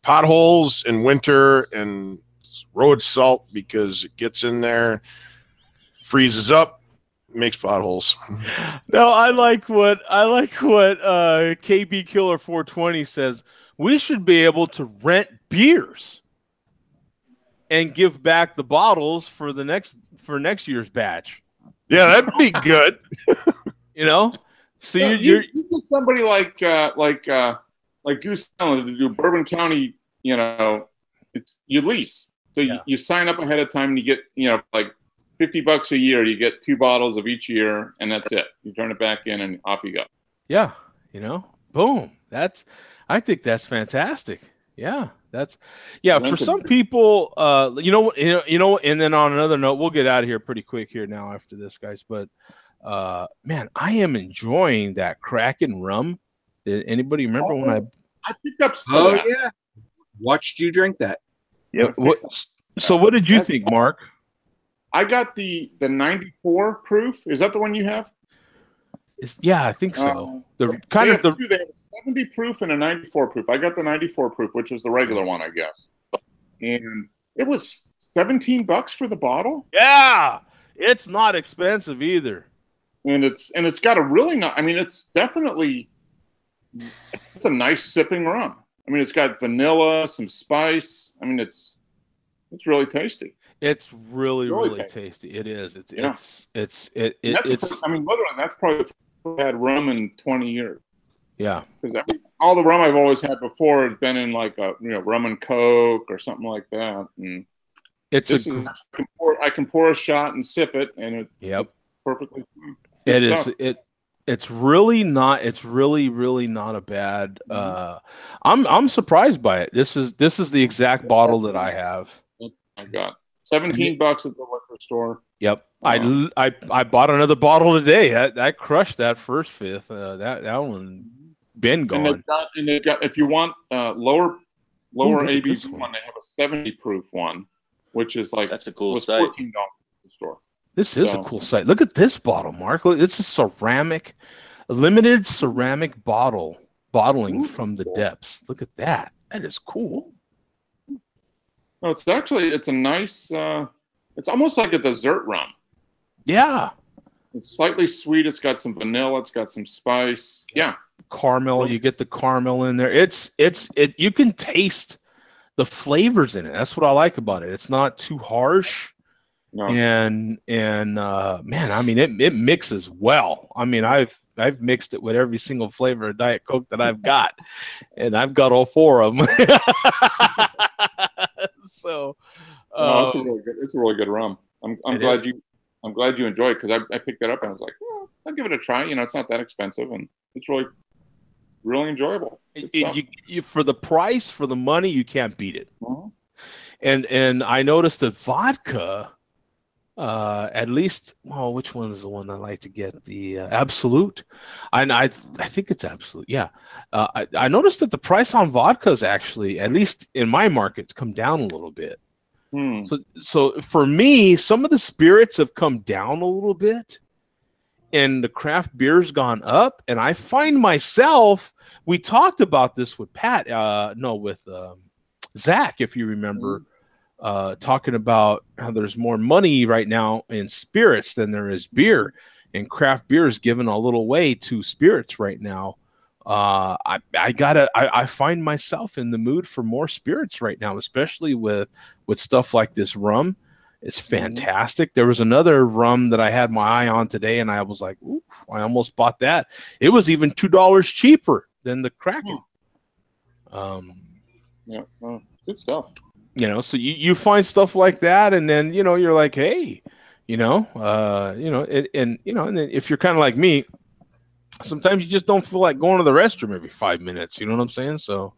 potholes in winter and road salt, because it gets in there, freezes up, makes potholes. No, I like what KB Killer 420 says. We should be able to rent beers and give back the bottles for next year's batch. Yeah, that'd be good. So you're somebody like Goose Island to do Bourbon County. You lease. So you sign up ahead of time and you get like $50 a year. You get 2 bottles of each year, and that's it. You turn it back in, and off you go. Yeah, boom. I think that's fantastic. Yeah, for some people, and then on another note, we'll get out of here pretty quick here now after this, guys. But man, I am enjoying that Kraken rum. Did anybody remember when I picked up some Oh of that. yeah, watched you drink that. Yeah. So what did you think, Mark? I got the 94 proof. Is that the one you have? Yeah, I think so. They have a 70 proof and a 94 proof. I got the 94 proof, which was the regular one, I guess. And it was $17 for the bottle. Yeah, it's not expensive either. And it's got a really nice. I mean, it's a nice sipping rum. I mean, it's got vanilla, some spice. I mean, it's really tasty. It's really tasty. It is. It's. I mean, literally, that's probably the first I've had rum in 20 years. Yeah. Because all the rum I've always had before has been in like a rum and Coke or something like that. And I can pour a shot and sip it, and it's perfectly fine. It's really not. It's really not a bad. I'm surprised by it. This is the exact bottle that I have. I got $17 at the liquor store. Yep. I bought another bottle today. I crushed that first fifth. That one been gone. And they've got if you want lower ABV one, they have a 70 proof one, which is like that's a cool sight. $14 at the store. This is a cool sight. Look at this bottle, Mark. Look, it's a limited ceramic bottling from the depths. Look at that. That is cool. No, it's a nice. It's almost like a dessert rum. Yeah. It's slightly sweet. It's got some vanilla. It's got some spice. Yeah. Caramel. You get the caramel in there. You can taste the flavors in it. That's what I like about it. It's not too harsh. No. And man, I mean, it mixes well. I mean, I've mixed it with every single flavor of Diet Coke that I've got, and I've got all 4 of them. So, it's a really good rum. I'm glad you enjoyed it because I picked that up and I was like, well, I'll give it a try. It's not that expensive and it's really enjoyable. You for the price, for the money, you can't beat it. Mm-hmm. And I noticed that vodka. At least, which one is the one I like to get? The Absolute. I think it's Absolute. Yeah. I noticed that the price on vodka is actually, at least in my markets, come down a little bit. So for me, some of the spirits have come down a little bit, and the craft beer's gone up. And I find myself, we talked about this with with Zach, if you remember. Talking about how there's more money right now in spirits than there is beer, and craft beer is giving a little way to spirits right now. I find myself in the mood for more spirits right now, especially with stuff like this rum. It's fantastic. There was another rum that I had my eye on today, and I was like, ooh, I almost bought that. It was even $2 cheaper than the Kraken. Good stuff. So you find stuff like that, and then you're like, hey, and then if you're kind of like me, sometimes you just don't feel like going to the restroom every 5 minutes. You know what I'm saying? So,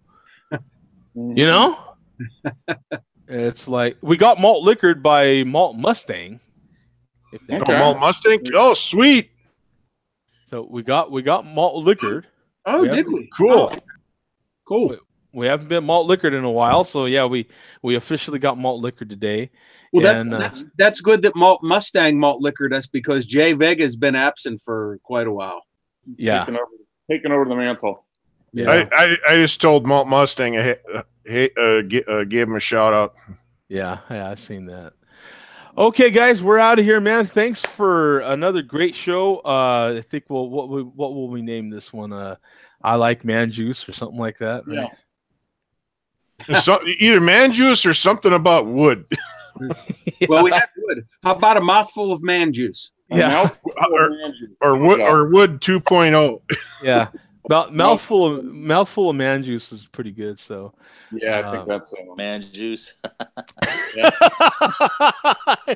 it's like we got malt liquored by Malt Mustang. Malt Mustang? Oh, sweet. So we got malt liquored. Oh, did we? Cool. Cool. We haven't been malt liquored in a while, so yeah, we officially got malt liquored today. Well, that's good that Mustang malt liquored us because Jay Vega's been absent for quite a while. Yeah, taking over the mantle. Yeah, I just told Malt Mustang gave him a shout out. Yeah, I've seen that. Okay, guys, we're out of here, man. Thanks for another great show. I think what will we name this one? I like man juice or something like that. Right? Yeah. Either man juice or something about wood. Well, we have wood. How about a mouthful of man juice? Yeah, or wood 2.0. Yeah, Mouthful of man juice is pretty good. So Yeah, I think that's Man juice.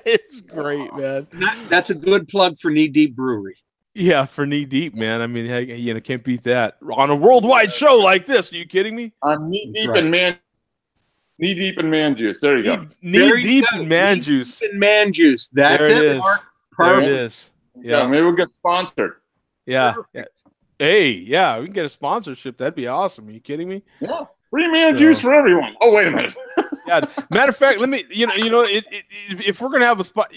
it's great, man. That's a good plug for Knee Deep Brewery. Yeah, for Knee Deep, man. I mean, hey, you know, can't beat that on a worldwide show like this. Are you kidding me? I'm knee deep in man juice. There you go. Knee deep in man juice. In man juice. That's there it. Mark. Perfect. There it is. Yeah, maybe we'll get sponsored. Yeah. Hey, yeah, we can get a sponsorship. That'd be awesome. Are you kidding me? Yeah. Free man juice for everyone. Oh, wait a minute. Yeah. Matter of fact, let me. If we're gonna have a spot,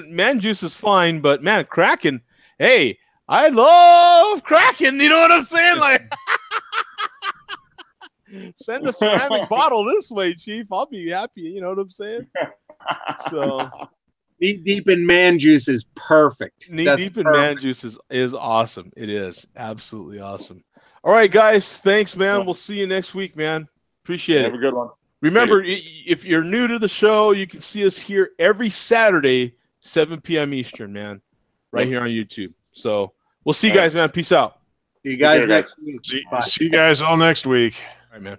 man juice is fine, but man, Kraken. Hey, I love Kraken. You know what I'm saying? Like, send a ceramic bottle this way, Chief. I'll be happy. You know what I'm saying? So. Knee deep in man juice is perfect. Knee deep in man juice is awesome. It is absolutely awesome. All right, guys. Thanks, man. Yeah. We'll see you next week, man. Appreciate it. Have a good one. Remember, if you're new to the show, you can see us here every Saturday, 7 p.m. Eastern, man. Right here on YouTube. So we'll see you guys, man. Peace out. See you guys next week. See you guys all next week. All right, man.